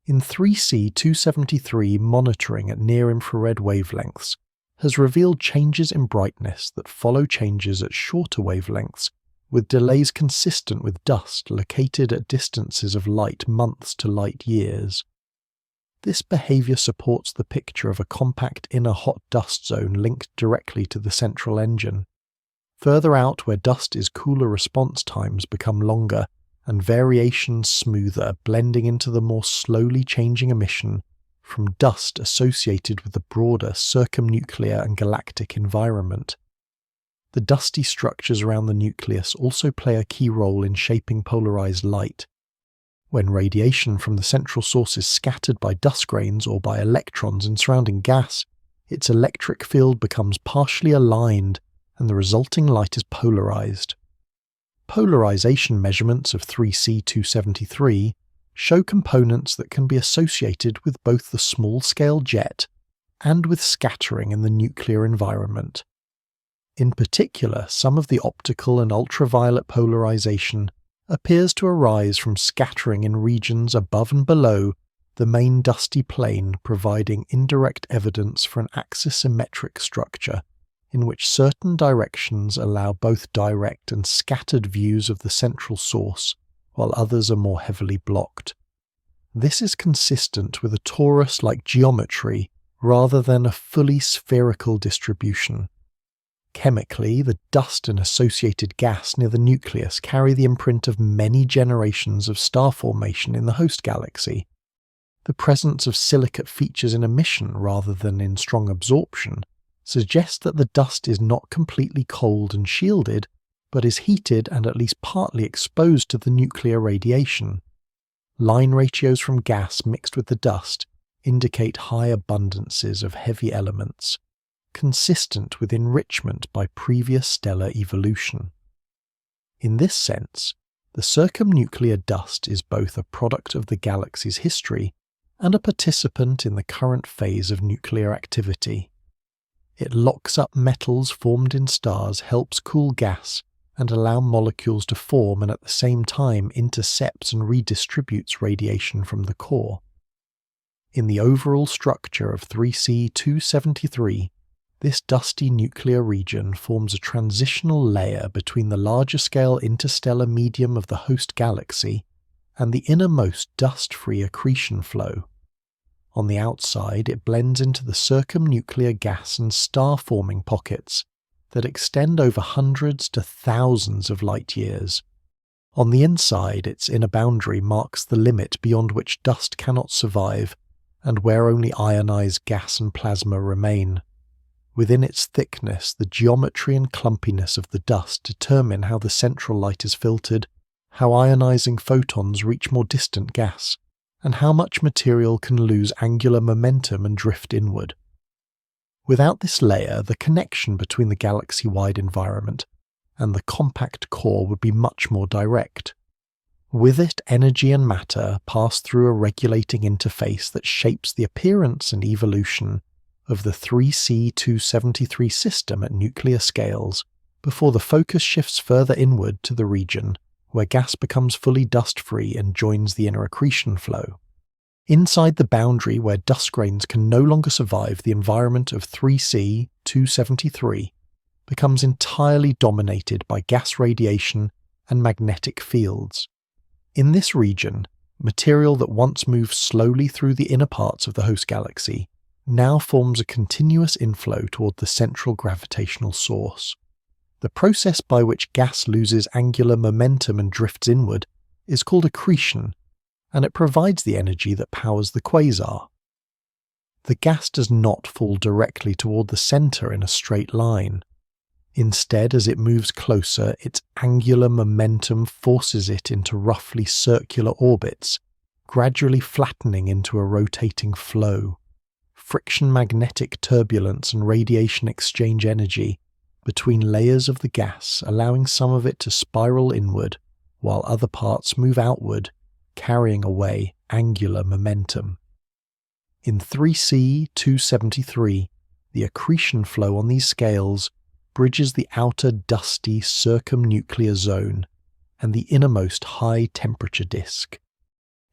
In 3C273, monitoring at near-infrared wavelengths has revealed changes in brightness that follow changes at shorter wavelengths, with delays consistent with dust located at distances of light months to light years. This behavior supports the picture of a compact inner hot dust zone linked directly to the central engine. Further out where dust is cooler, response times become longer and variations smoother, blending into the more slowly changing emission from dust associated with the broader circumnuclear and galactic environment. The dusty structures around the nucleus also play a key role in shaping polarized light. When radiation from the central source is scattered by dust grains or by electrons in surrounding gas, its electric field becomes partially aligned and the resulting light is polarized. Polarization measurements of 3C273 show components that can be associated with both the small-scale jet and with scattering in the nuclear environment. In particular, some of the optical and ultraviolet polarization appears to arise from scattering in regions above and below the main dusty plane, providing indirect evidence for an axisymmetric structure in which certain directions allow both direct and scattered views of the central source, while others are more heavily blocked. This is consistent with a torus-like geometry rather than a fully spherical distribution. Chemically, the dust and associated gas near the nucleus carry the imprint of many generations of star formation in the host galaxy. The presence of silicate features in emission rather than in strong absorption suggests that the dust is not completely cold and shielded, but is heated and at least partly exposed to the nuclear radiation. Line ratios from gas mixed with the dust indicate high abundances of heavy elements, consistent with enrichment by previous stellar evolution. In this sense, the circumnuclear dust is both a product of the galaxy's history and a participant in the current phase of nuclear activity. It locks up metals formed in stars, helps cool gas, and allow molecules to form, and at the same time intercepts and redistributes radiation from the core. In the overall structure of 3C273, this dusty nuclear region forms a transitional layer between the larger-scale interstellar medium of the host galaxy and the innermost dust-free accretion flow. On the outside, it blends into the circumnuclear gas and star-forming pockets that extend over hundreds to thousands of light-years. On the inside, its inner boundary marks the limit beyond which dust cannot survive and where only ionized gas and plasma remain. Within its thickness, the geometry and clumpiness of the dust determine how the central light is filtered, how ionizing photons reach more distant gas, and how much material can lose angular momentum and drift inward. Without this layer, the connection between the galaxy-wide environment and the compact core would be much more direct. With it, energy and matter pass through a regulating interface that shapes the appearance and evolution of the 3C273 system at nuclear scales, before the focus shifts further inward to the region where gas becomes fully dust-free and joins the inner accretion flow. Inside the boundary where dust grains can no longer survive, the environment of 3C273 becomes entirely dominated by gas radiation and magnetic fields. In this region, material that once moved slowly through the inner parts of the host galaxy now forms a continuous inflow toward the central gravitational source. The process by which gas loses angular momentum and drifts inward is called accretion, and it provides the energy that powers the quasar. The gas does not fall directly toward the center in a straight line. Instead, as it moves closer, its angular momentum forces it into roughly circular orbits, gradually flattening into a rotating flow. Friction magnetic turbulence and radiation exchange energy between layers of the gas, allowing some of it to spiral inward, while other parts move outward, carrying away angular momentum. In 3C273, the accretion flow on these scales bridges the outer dusty circumnuclear zone and the innermost high-temperature disk.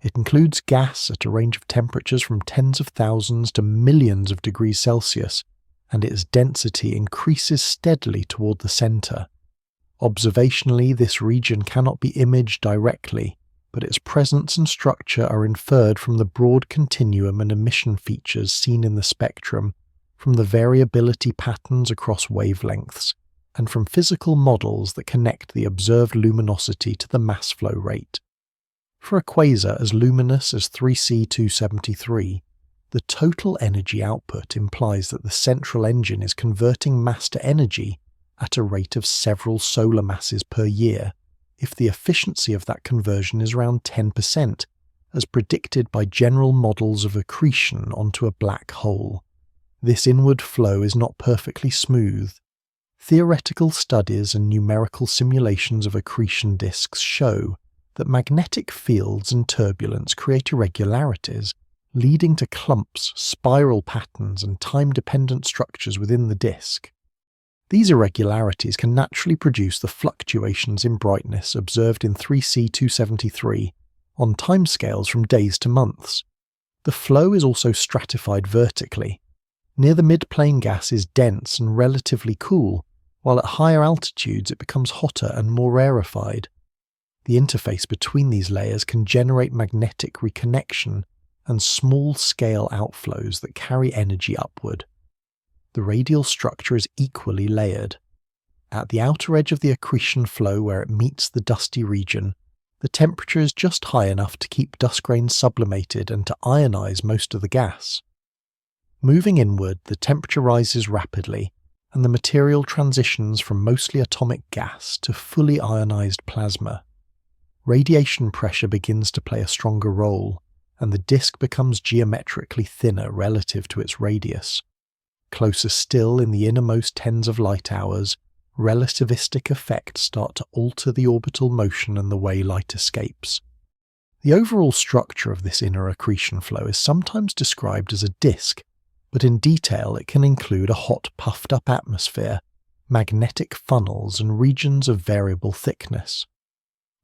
It includes gas at a range of temperatures from tens of thousands to millions of degrees Celsius, and its density increases steadily toward the center. Observationally, this region cannot be imaged directly, but its presence and structure are inferred from the broad continuum and emission features seen in the spectrum, from the variability patterns across wavelengths, and from physical models that connect the observed luminosity to the mass flow rate. For a quasar as luminous as 3C273, the total energy output implies that the central engine is converting mass to energy at a rate of several solar masses per year, if the efficiency of that conversion is around 10%, as predicted by general models of accretion onto a black hole. This inward flow is not perfectly smooth. Theoretical studies and numerical simulations of accretion disks show that magnetic fields and turbulence create irregularities, leading to clumps, spiral patterns, and time-dependent structures within the disk. These irregularities can naturally produce the fluctuations in brightness observed in 3C273 on timescales from days to months. The flow is also stratified vertically. Near the mid-plane gas is dense and relatively cool, while at higher altitudes it becomes hotter and more rarefied. The interface between these layers can generate magnetic reconnection and small-scale outflows that carry energy upward. The radial structure is equally layered. At the outer edge of the accretion flow where it meets the dusty region, the temperature is just high enough to keep dust grains sublimated and to ionize most of the gas. Moving inward, the temperature rises rapidly, and the material transitions from mostly atomic gas to fully ionized plasma. Radiation pressure begins to play a stronger role, and the disk becomes geometrically thinner relative to its radius. Closer still, in the innermost tens of light hours, relativistic effects start to alter the orbital motion and the way light escapes. The overall structure of this inner accretion flow is sometimes described as a disk, but in detail it can include a hot puffed-up atmosphere, magnetic funnels, and regions of variable thickness.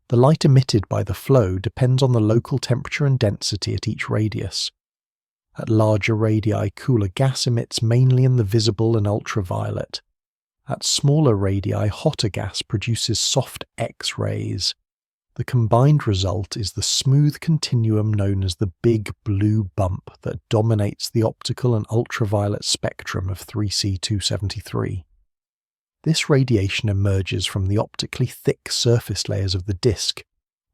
The light emitted by the flow depends on the local temperature and density at each radius. At larger radii, cooler gas emits mainly in the visible and ultraviolet. At smaller radii, hotter gas produces soft X-rays. The combined result is the smooth continuum known as the Big Blue Bump that dominates the optical and ultraviolet spectrum of 3C273. This radiation emerges from the optically thick surface layers of the disk,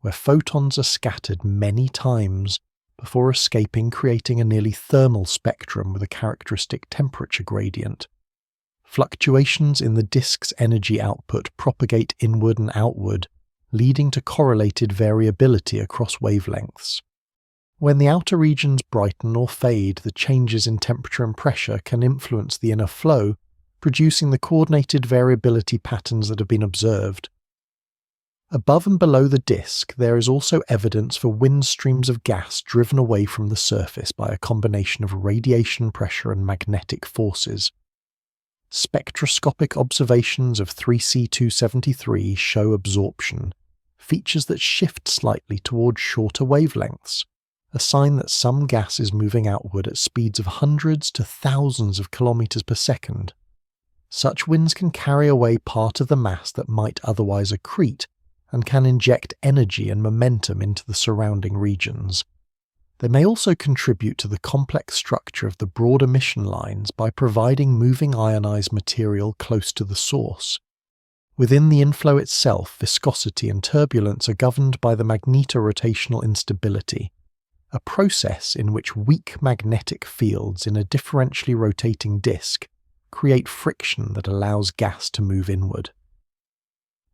where photons are scattered many times before escaping, creating a nearly thermal spectrum with a characteristic temperature gradient. Fluctuations in the disk's energy output propagate inward and outward, leading to correlated variability across wavelengths. When the outer regions brighten or fade, the changes in temperature and pressure can influence the inner flow, producing the coordinated variability patterns that have been observed. Above and below the disk, there is also evidence for wind streams of gas driven away from the surface by a combination of radiation pressure and magnetic forces. Spectroscopic observations of 3C273 show absorption, features that shift slightly towards shorter wavelengths, a sign that some gas is moving outward at speeds of hundreds to thousands of kilometers per second. Such winds can carry away part of the mass that might otherwise accrete, and can inject energy and momentum into the surrounding regions. They may also contribute to the complex structure of the broad emission lines by providing moving ionized material close to the source. Within the inflow itself, viscosity and turbulence are governed by the magnetorotational instability, a process in which weak magnetic fields in a differentially rotating disk create friction that allows gas to move inward.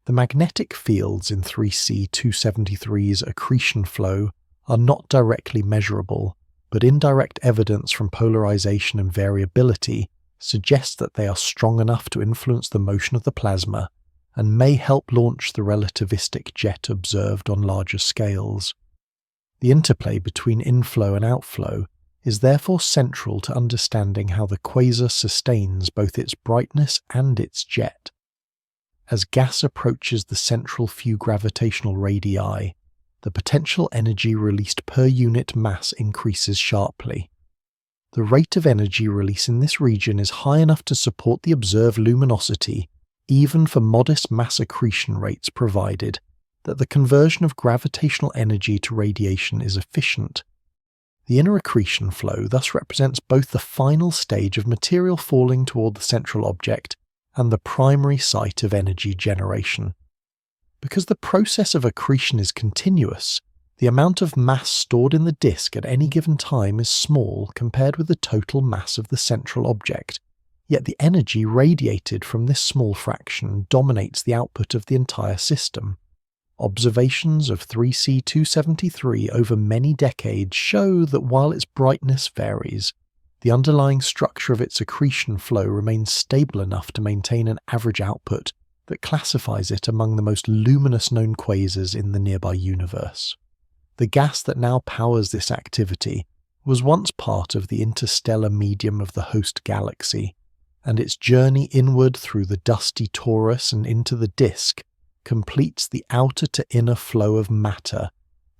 The magnetic fields in 3C273's accretion flow are not directly measurable, but indirect evidence from polarization and variability suggests that they are strong enough to influence the motion of the plasma and may help launch the relativistic jet observed on larger scales. The interplay between inflow and outflow is therefore central to understanding how the quasar sustains both its brightness and its jet. As gas approaches the central few gravitational radii, the potential energy released per unit mass increases sharply. The rate of energy release in this region is high enough to support the observed luminosity, even for modest mass accretion rates, provided that the conversion of gravitational energy to radiation is efficient. The inner accretion flow thus represents both the final stage of material falling toward the central object and the primary site of energy generation. Because the process of accretion is continuous, the amount of mass stored in the disk at any given time is small compared with the total mass of the central object, yet the energy radiated from this small fraction dominates the output of the entire system. Observations of 3C273 over many decades show that while its brightness varies, the underlying structure of its accretion flow remains stable enough to maintain an average output that classifies it among the most luminous known quasars in the nearby universe. The gas that now powers this activity was once part of the interstellar medium of the host galaxy, and its journey inward through the dusty torus and into the disk completes the outer to inner flow of matter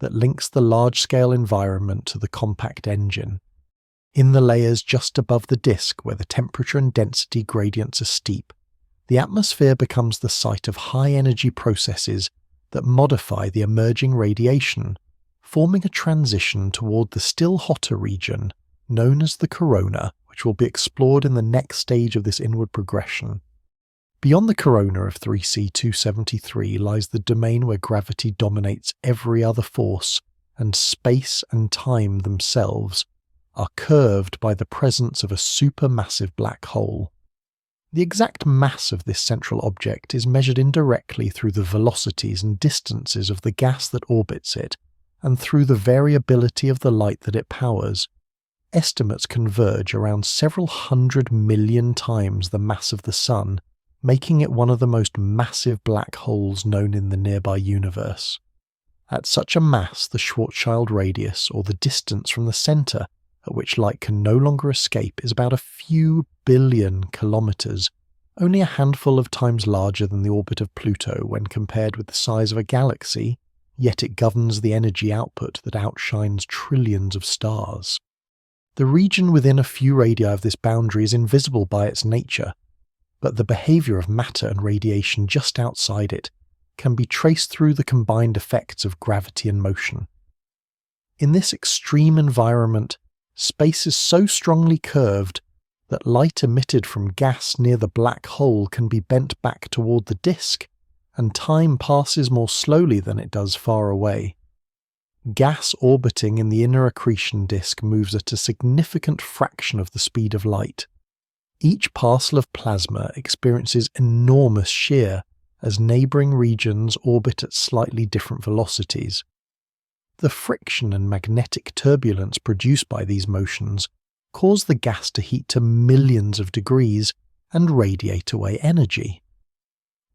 that links the large-scale environment to the compact engine. In the layers just above the disk, where the temperature and density gradients are steep, the atmosphere becomes the site of high-energy processes that modify the emerging radiation, forming a transition toward the still hotter region known as the corona, which will be explored in the next stage of this inward progression. Beyond the corona of 3C273 lies the domain where gravity dominates every other force, and space and time themselves are curved by the presence of a supermassive black hole. The exact mass of this central object is measured indirectly through the velocities and distances of the gas that orbits it, and through the variability of the light that it powers. Estimates converge around several 100 million times the mass of the Sun, making it one of the most massive black holes known in the nearby universe. At such a mass, the Schwarzschild radius, or the distance from the centre at which light can no longer escape, is about a few billion kilometres, only a handful of times larger than the orbit of Pluto when compared with the size of a galaxy, yet it governs the energy output that outshines trillions of stars. The region within a few radii of this boundary is invisible by its nature, but the behaviour of matter and radiation just outside it can be traced through the combined effects of gravity and motion. In this extreme environment, space is so strongly curved that light emitted from gas near the black hole can be bent back toward the disk, and time passes more slowly than it does far away. Gas orbiting in the inner accretion disk moves at a significant fraction of the speed of light. Each parcel of plasma experiences enormous shear as neighbouring regions orbit at slightly different velocities. The friction and magnetic turbulence produced by these motions cause the gas to heat to millions of degrees and radiate away energy.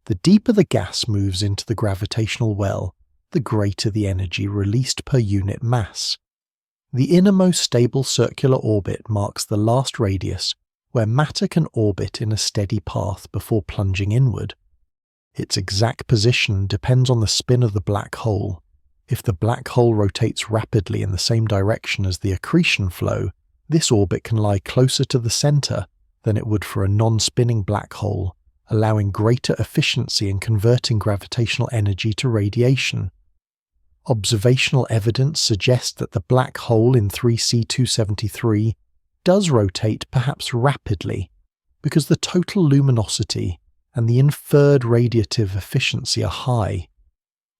The deeper the gas moves into the gravitational well, the greater the energy released per unit mass. The innermost stable circular orbit marks the last radius where matter can orbit in a steady path before plunging inward. Its exact position depends on the spin of the black hole. If the black hole rotates rapidly in the same direction as the accretion flow, this orbit can lie closer to the centre than it would for a non-spinning black hole, allowing greater efficiency in converting gravitational energy to radiation. Observational evidence suggests that the black hole in 3C273 does rotate perhaps rapidly, because the total luminosity and the inferred radiative efficiency are high.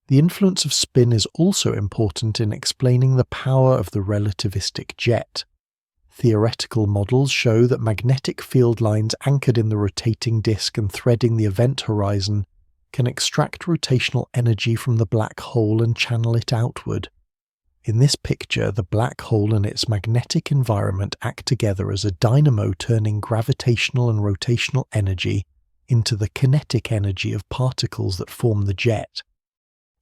The influence of spin is also important in explaining the power of the relativistic jet. Theoretical models show that magnetic field lines anchored in the rotating disk and threading the event horizon can extract rotational energy from the black hole and channel it outward. In this picture, the black hole and its magnetic environment act together as a dynamo, turning gravitational and rotational energy into the kinetic energy of particles that form the jet.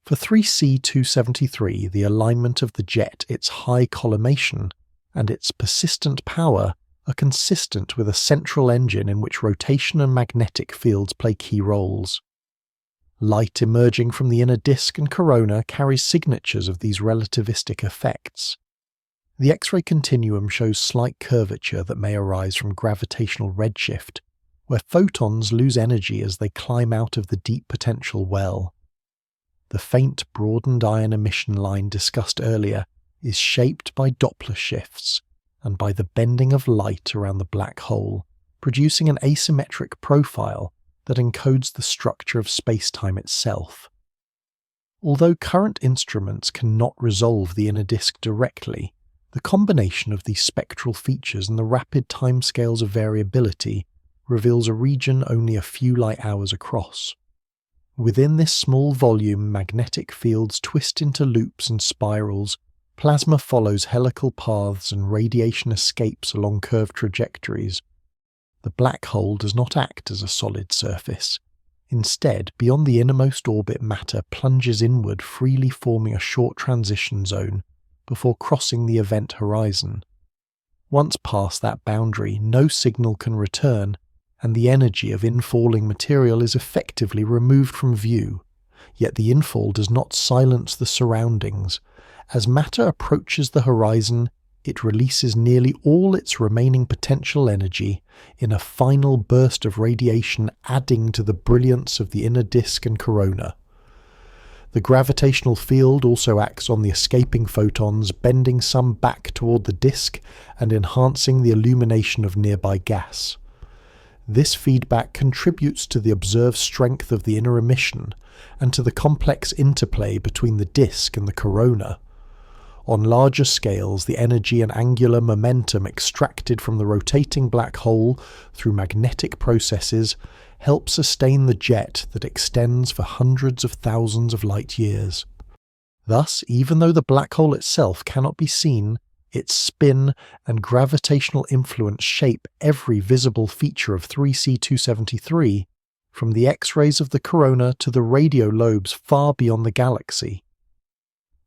For 3C273, the alignment of the jet, its high collimation, and its persistent power are consistent with a central engine in which rotation and magnetic fields play key roles. Light emerging from the inner disk and corona carries signatures of these relativistic effects. The X-ray continuum shows slight curvature that may arise from gravitational redshift, where photons lose energy as they climb out of the deep potential well. The faint broadened ion emission line discussed earlier is shaped by Doppler shifts and by the bending of light around the black hole, producing an asymmetric profile that encodes the structure of space-time itself. Although current instruments cannot resolve the inner disk directly, the combination of these spectral features and the rapid timescales of variability reveals a region only a few light hours across. Within this small volume, magnetic fields twist into loops and spirals, plasma follows helical paths, and radiation escapes along curved trajectories. The black hole does not act as a solid surface. Instead, beyond the innermost orbit, matter plunges inward, freely forming a short transition zone before crossing the event horizon. Once past that boundary, no signal can return, and the energy of infalling material is effectively removed from view. Yet the infall does not silence the surroundings. As matter approaches the horizon, it releases nearly all its remaining potential energy in a final burst of radiation, adding to the brilliance of the inner disk and corona. The gravitational field also acts on the escaping photons, bending some back toward the disk and enhancing the illumination of nearby gas. This feedback contributes to the observed strength of the inner emission and to the complex interplay between the disk and the corona. On larger scales, the energy and angular momentum extracted from the rotating black hole through magnetic processes help sustain the jet that extends for hundreds of thousands of light years. Thus, even though the black hole itself cannot be seen, its spin and gravitational influence shape every visible feature of 3C273, from the X-rays of the corona to the radio lobes far beyond the galaxy.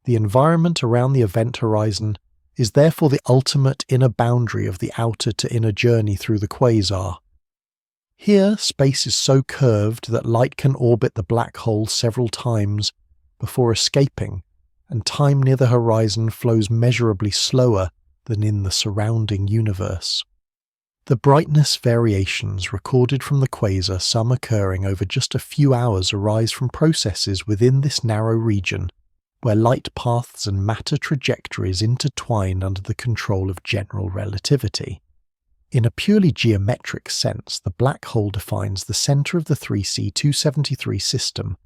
The environment around the event horizon is therefore the ultimate inner boundary of the outer to inner journey through the quasar. Here, space is so curved that light can orbit the black hole several times before escaping, and time near the horizon flows measurably slower than in the surrounding universe. The brightness variations recorded from the quasar, some occurring over just a few hours, arise from processes within this narrow region, where light paths and matter trajectories intertwine under the control of general relativity. In a purely geometric sense, the black hole defines the center of the 3C273 system,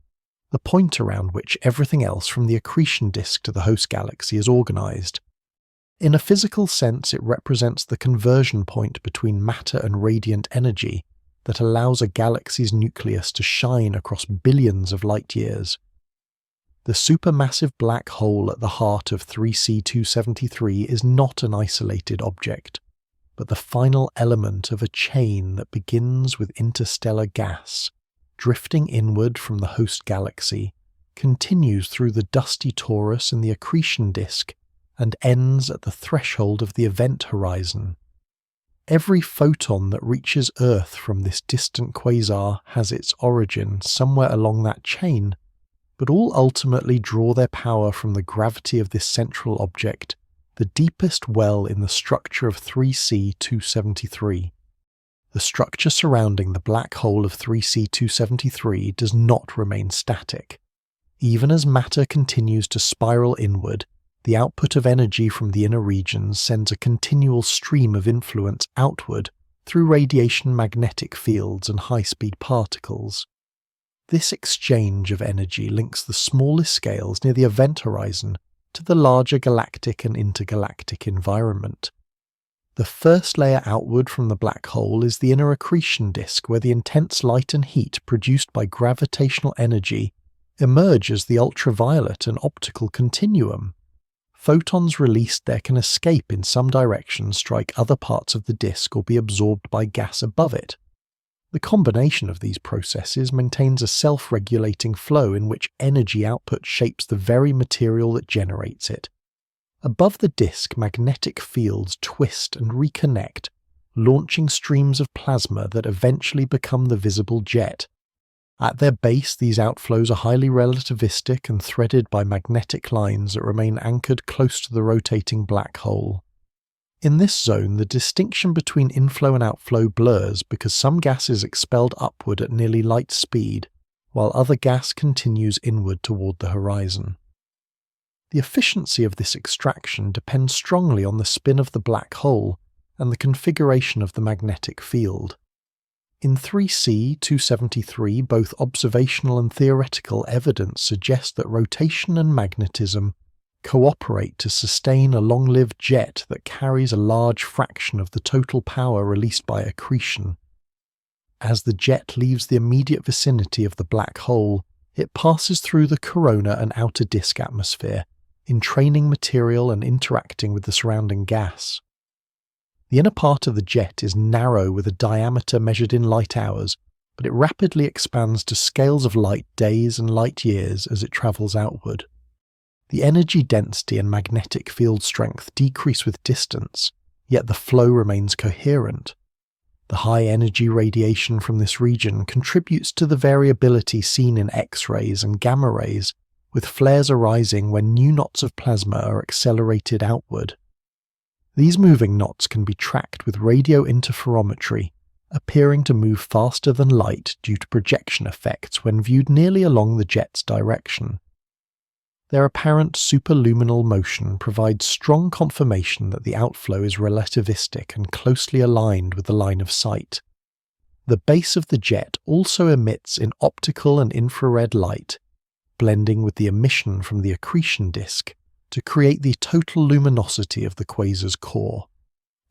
the point around which everything else from the accretion disk to the host galaxy is organized. In a physical sense, it represents the conversion point between matter and radiant energy that allows a galaxy's nucleus to shine across billions of light years. The supermassive black hole at the heart of 3C273 is not an isolated object, but the final element of a chain that begins with interstellar gas, drifting inward from the host galaxy, continues through the dusty torus and the accretion disk, and ends at the threshold of the event horizon. Every photon that reaches Earth from this distant quasar has its origin somewhere along that chain, but all ultimately draw their power from the gravity of this central object, the deepest well in the structure of 3C273. The structure surrounding the black hole of 3C273 does not remain static. Even as matter continues to spiral inward, the output of energy from the inner regions sends a continual stream of influence outward through radiation magnetic fields and high-speed particles. This exchange of energy links the smallest scales near the event horizon to the larger galactic and intergalactic environment. The first layer outward from the black hole is the inner accretion disk, where the intense light and heat produced by gravitational energy emerge as the ultraviolet and optical continuum. Photons released there can escape in some direction, strike other parts of the disk, or be absorbed by gas above it. The combination of these processes maintains a self-regulating flow in which energy output shapes the very material that generates it. Above the disk, magnetic fields twist and reconnect, launching streams of plasma that eventually become the visible jet. At their base, these outflows are highly relativistic and threaded by magnetic lines that remain anchored close to the rotating black hole. In this zone, the distinction between inflow and outflow blurs because some gas is expelled upward at nearly light speed, while other gas continues inward toward the horizon. The efficiency of this extraction depends strongly on the spin of the black hole and the configuration of the magnetic field. In 3C273, both observational and theoretical evidence suggests that rotation and magnetism cooperate to sustain a long-lived jet that carries a large fraction of the total power released by accretion. As the jet leaves the immediate vicinity of the black hole, it passes through the corona and outer disk atmosphere, entraining material and interacting with the surrounding gas. The inner part of the jet is narrow with a diameter measured in light hours, but it rapidly expands to scales of light days and light years as it travels outward. The energy density and magnetic field strength decrease with distance, yet the flow remains coherent. The high-energy radiation from this region contributes to the variability seen in X-rays and gamma rays, with flares arising when new knots of plasma are accelerated outward. These moving knots can be tracked with radio interferometry, appearing to move faster than light due to projection effects when viewed nearly along the jet's direction. Their apparent superluminal motion provides strong confirmation that the outflow is relativistic and closely aligned with the line of sight. The base of the jet also emits in optical and infrared light, blending with the emission from the accretion disk to create the total luminosity of the quasar's core.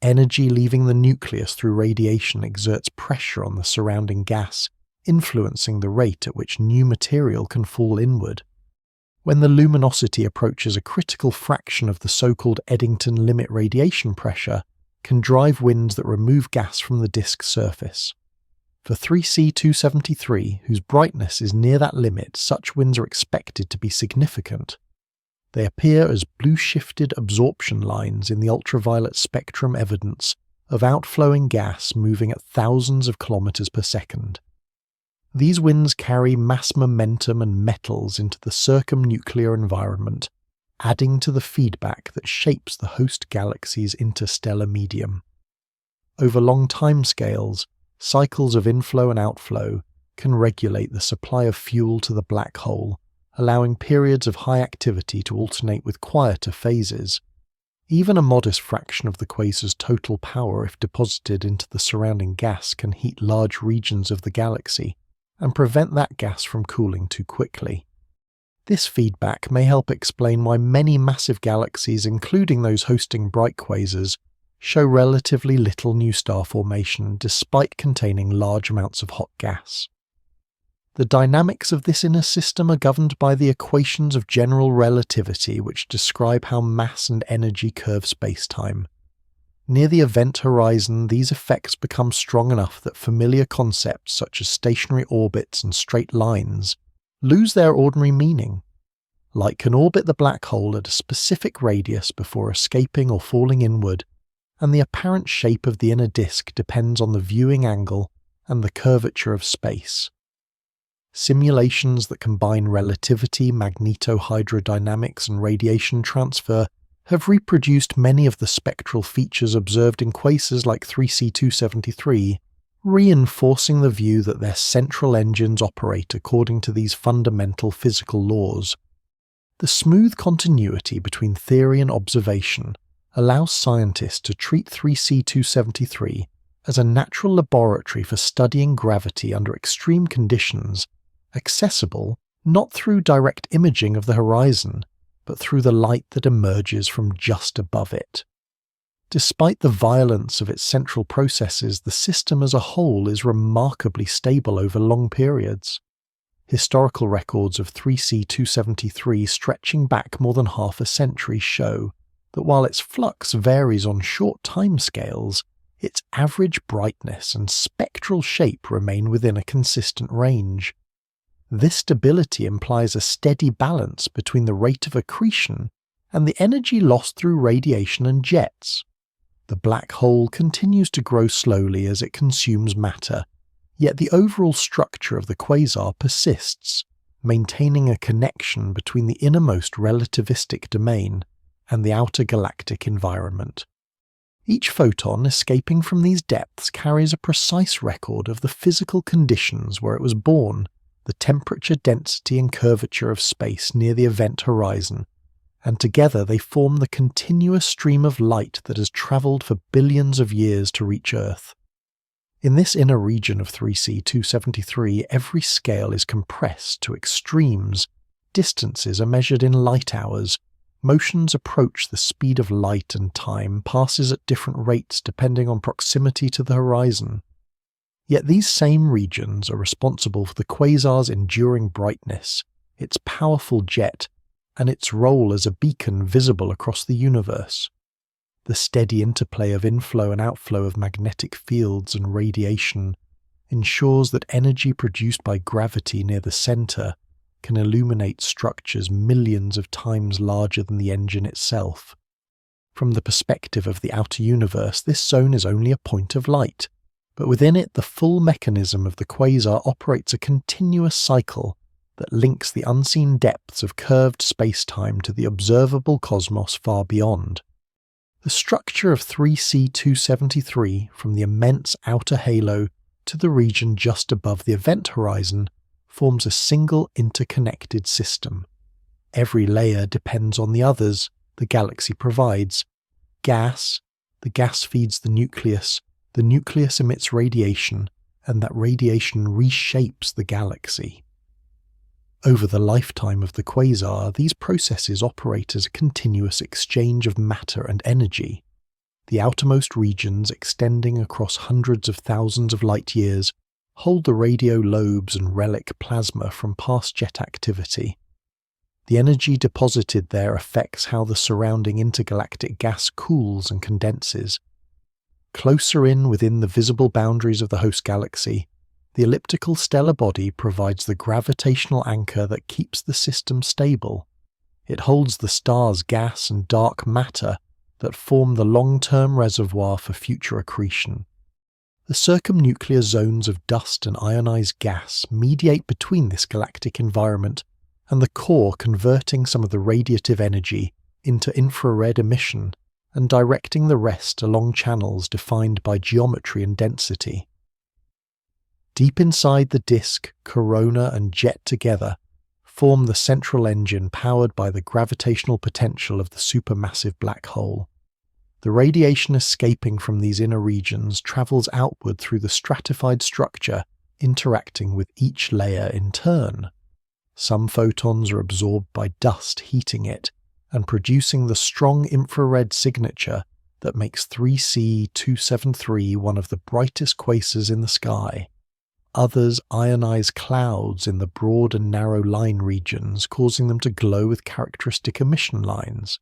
Energy leaving the nucleus through radiation exerts pressure on the surrounding gas, influencing the rate at which new material can fall inward. When the luminosity approaches a critical fraction of the so-called Eddington limit, radiation pressure can drive winds that remove gas from the disk's surface. For 3C273, whose brightness is near that limit, such winds are expected to be significant. They appear as blue-shifted absorption lines in the ultraviolet spectrum, evidence of outflowing gas moving at thousands of kilometers per second. These winds carry mass momentum and metals into the circumnuclear environment, adding to the feedback that shapes the host galaxy's interstellar medium. Over long timescales, cycles of inflow and outflow can regulate the supply of fuel to the black hole, allowing periods of high activity to alternate with quieter phases. Even a modest fraction of the quasar's total power, if deposited into the surrounding gas, can heat large regions of the galaxy and prevent that gas from cooling too quickly. This feedback may help explain why many massive galaxies, including those hosting bright quasars, show relatively little new star formation despite containing large amounts of hot gas. The dynamics of this inner system are governed by the equations of general relativity, which describe how mass and energy curve spacetime. Near the event horizon, these effects become strong enough that familiar concepts such as stationary orbits and straight lines lose their ordinary meaning. Light can orbit the black hole at a specific radius before escaping or falling inward, and the apparent shape of the inner disk depends on the viewing angle and the curvature of space. Simulations that combine relativity, magnetohydrodynamics, and radiation transfer have reproduced many of the spectral features observed in quasars like 3C273, reinforcing the view that their central engines operate according to these fundamental physical laws. The smooth continuity between theory and observation allows scientists to treat 3C273 as a natural laboratory for studying gravity under extreme conditions, accessible not through direct imaging of the horizon, but through the light that emerges from just above it. Despite the violence of its central processes, the system as a whole is remarkably stable over long periods. Historical records of 3C273 stretching back more than half a century show that while its flux varies on short timescales, its average brightness and spectral shape remain within a consistent range. This stability implies a steady balance between the rate of accretion and the energy lost through radiation and jets. The black hole continues to grow slowly as it consumes matter, yet the overall structure of the quasar persists, maintaining a connection between the innermost relativistic domain and the outer galactic environment. Each photon escaping from these depths carries a precise record of the physical conditions where it was born, the temperature, density, and curvature of space near the event horizon, and together they form the continuous stream of light that has travelled for billions of years to reach Earth. In this inner region of 3C 273, every scale is compressed to extremes. Distances are measured in light hours. Motions approach the speed of light, and time passes at different rates depending on proximity to the horizon. Yet these same regions are responsible for the quasar's enduring brightness, its powerful jet, and its role as a beacon visible across the universe. The steady interplay of inflow and outflow of magnetic fields and radiation ensures that energy produced by gravity near the center can illuminate structures millions of times larger than the engine itself. From the perspective of the outer universe, this zone is only a point of light, but within it the full mechanism of the quasar operates a continuous cycle that links the unseen depths of curved space-time to the observable cosmos far beyond. The structure of 3C 273, from the immense outer halo to the region just above the event horizon, forms a single interconnected system. Every layer depends on the others the galaxy provides. Gas, the gas feeds the nucleus emits radiation, and that radiation reshapes the galaxy. Over the lifetime of the quasar, these processes operate as a continuous exchange of matter and energy. The outermost regions, extending across hundreds of thousands of light years, hold the radio lobes and relic plasma from past jet activity. The energy deposited there affects how the surrounding intergalactic gas cools and condenses. Closer in within the visible boundaries of the host galaxy, the elliptical stellar body provides the gravitational anchor that keeps the system stable. It holds the star's gas and dark matter that form the long-term reservoir for future accretion. The circumnuclear zones of dust and ionized gas mediate between this galactic environment and the core, converting some of the radiative energy into infrared emission and directing the rest along channels defined by geometry and density. Deep inside the disk, corona and jet together form the central engine powered by the gravitational potential of the supermassive black hole. The radiation escaping from these inner regions travels outward through the stratified structure, interacting with each layer in turn. Some photons are absorbed by dust heating it and producing the strong infrared signature that makes 3C 273 one of the brightest quasars in the sky. Others ionize clouds in the broad and narrow line regions, causing them to glow with characteristic emission lines.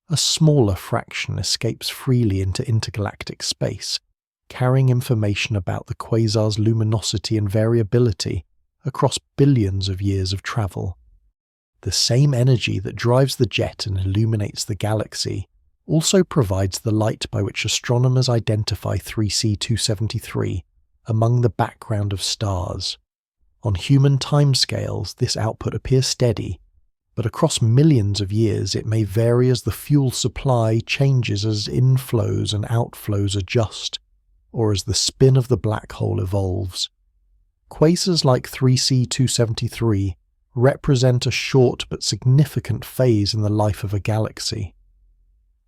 A smaller fraction escapes freely into intergalactic space, carrying information about the quasar's luminosity and variability across billions of years of travel. The same energy that drives the jet and illuminates the galaxy also provides the light by which astronomers identify 3C 273 among the background of stars. On human timescales, this output appears steady, but across millions of years it may vary as the fuel supply changes, as inflows and outflows adjust, or as the spin of the black hole evolves. Quasars like 3C 273 represent a short but significant phase in the life of a galaxy.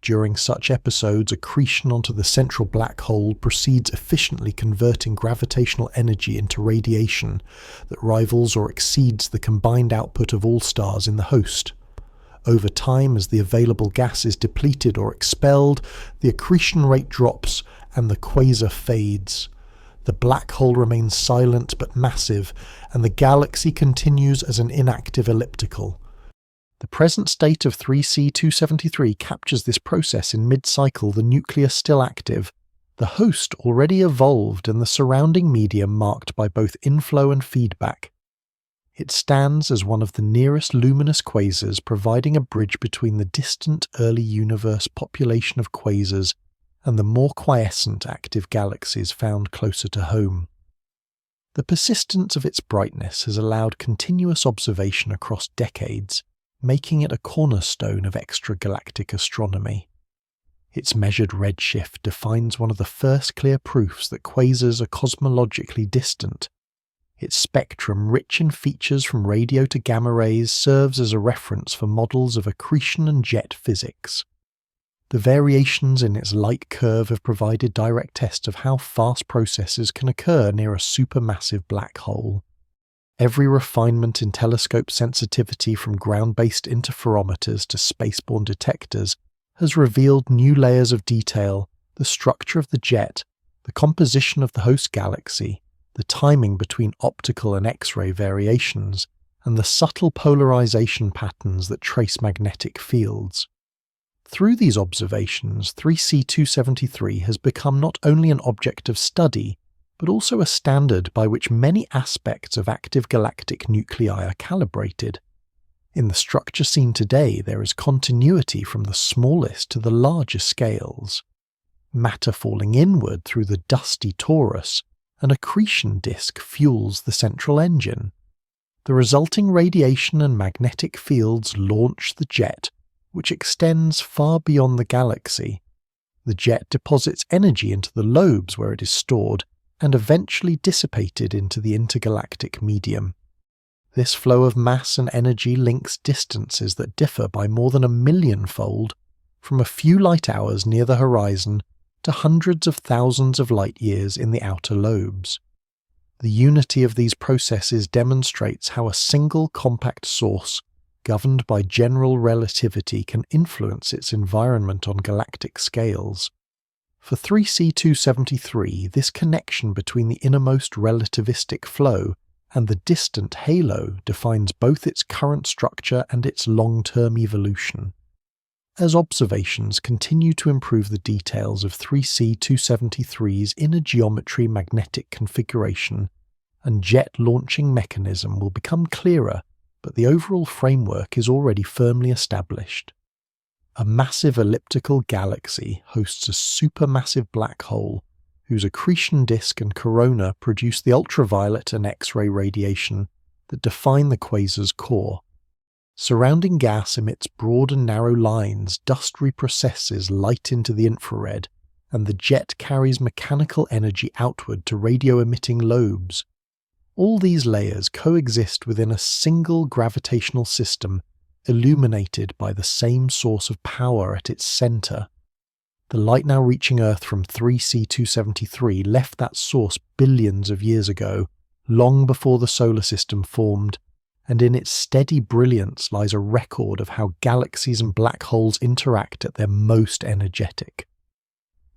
During such episodes, accretion onto the central black hole proceeds efficiently, converting gravitational energy into radiation that rivals or exceeds the combined output of all stars in the host. Over time, as the available gas is depleted or expelled, the accretion rate drops and the quasar fades. The black hole remains silent but massive, and the galaxy continues as an inactive elliptical. The present state of 3C 273 captures this process in mid-cycle, the nucleus still active, the host already evolved, and the surrounding medium marked by both inflow and feedback. It stands as one of the nearest luminous quasars, providing a bridge between the distant early universe population of quasars and the more quiescent active galaxies found closer to home. The persistence of its brightness has allowed continuous observation across decades, making it a cornerstone of extragalactic astronomy. Its measured redshift defines one of the first clear proofs that quasars are cosmologically distant. Its spectrum, rich in features from radio to gamma rays, serves as a reference for models of accretion and jet physics. The variations in its light curve have provided direct tests of how fast processes can occur near a supermassive black hole. Every refinement in telescope sensitivity from ground-based interferometers to spaceborne detectors has revealed new layers of detail, the structure of the jet, the composition of the host galaxy, the timing between optical and X-ray variations, and the subtle polarization patterns that trace magnetic fields. Through these observations, 3C273 has become not only an object of study, but also a standard by which many aspects of active galactic nuclei are calibrated. In the structure seen today, there is continuity from the smallest to the larger scales. Matter falling inward through the dusty torus, an accretion disk fuels the central engine. The resulting radiation and magnetic fields launch the jet, which extends far beyond the galaxy. The jet deposits energy into the lobes where it is stored and eventually dissipated into the intergalactic medium. This flow of mass and energy links distances that differ by more than 1,000,000-fold, from a few light hours near the horizon to hundreds of thousands of light years in the outer lobes. The unity of these processes demonstrates how a single compact source, governed by general relativity, can influence its environment on galactic scales. For 3C273, this connection between the innermost relativistic flow and the distant halo defines both its current structure and its long-term evolution. As observations continue to improve the details of 3C273's inner geometry, magnetic configuration, and jet launching mechanism will become clearer, but the overall framework is already firmly established. A massive elliptical galaxy hosts a supermassive black hole whose accretion disk and corona produce the ultraviolet and X-ray radiation that define the quasar's core. Surrounding gas emits broad and narrow lines, dust reprocesses light into the infrared, and the jet carries mechanical energy outward to radio-emitting lobes. All these layers coexist within a single gravitational system, illuminated by the same source of power at its center. The light now reaching Earth from 3C273 left that source billions of years ago, long before the solar system formed, and in its steady brilliance lies a record of how galaxies and black holes interact at their most energetic.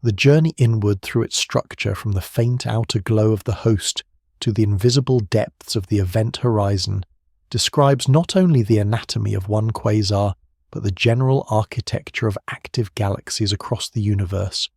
The journey inward through its structure from the faint outer glow of the host to the invisible depths of the event horizon describes not only the anatomy of one quasar, but the general architecture of active galaxies across the universe.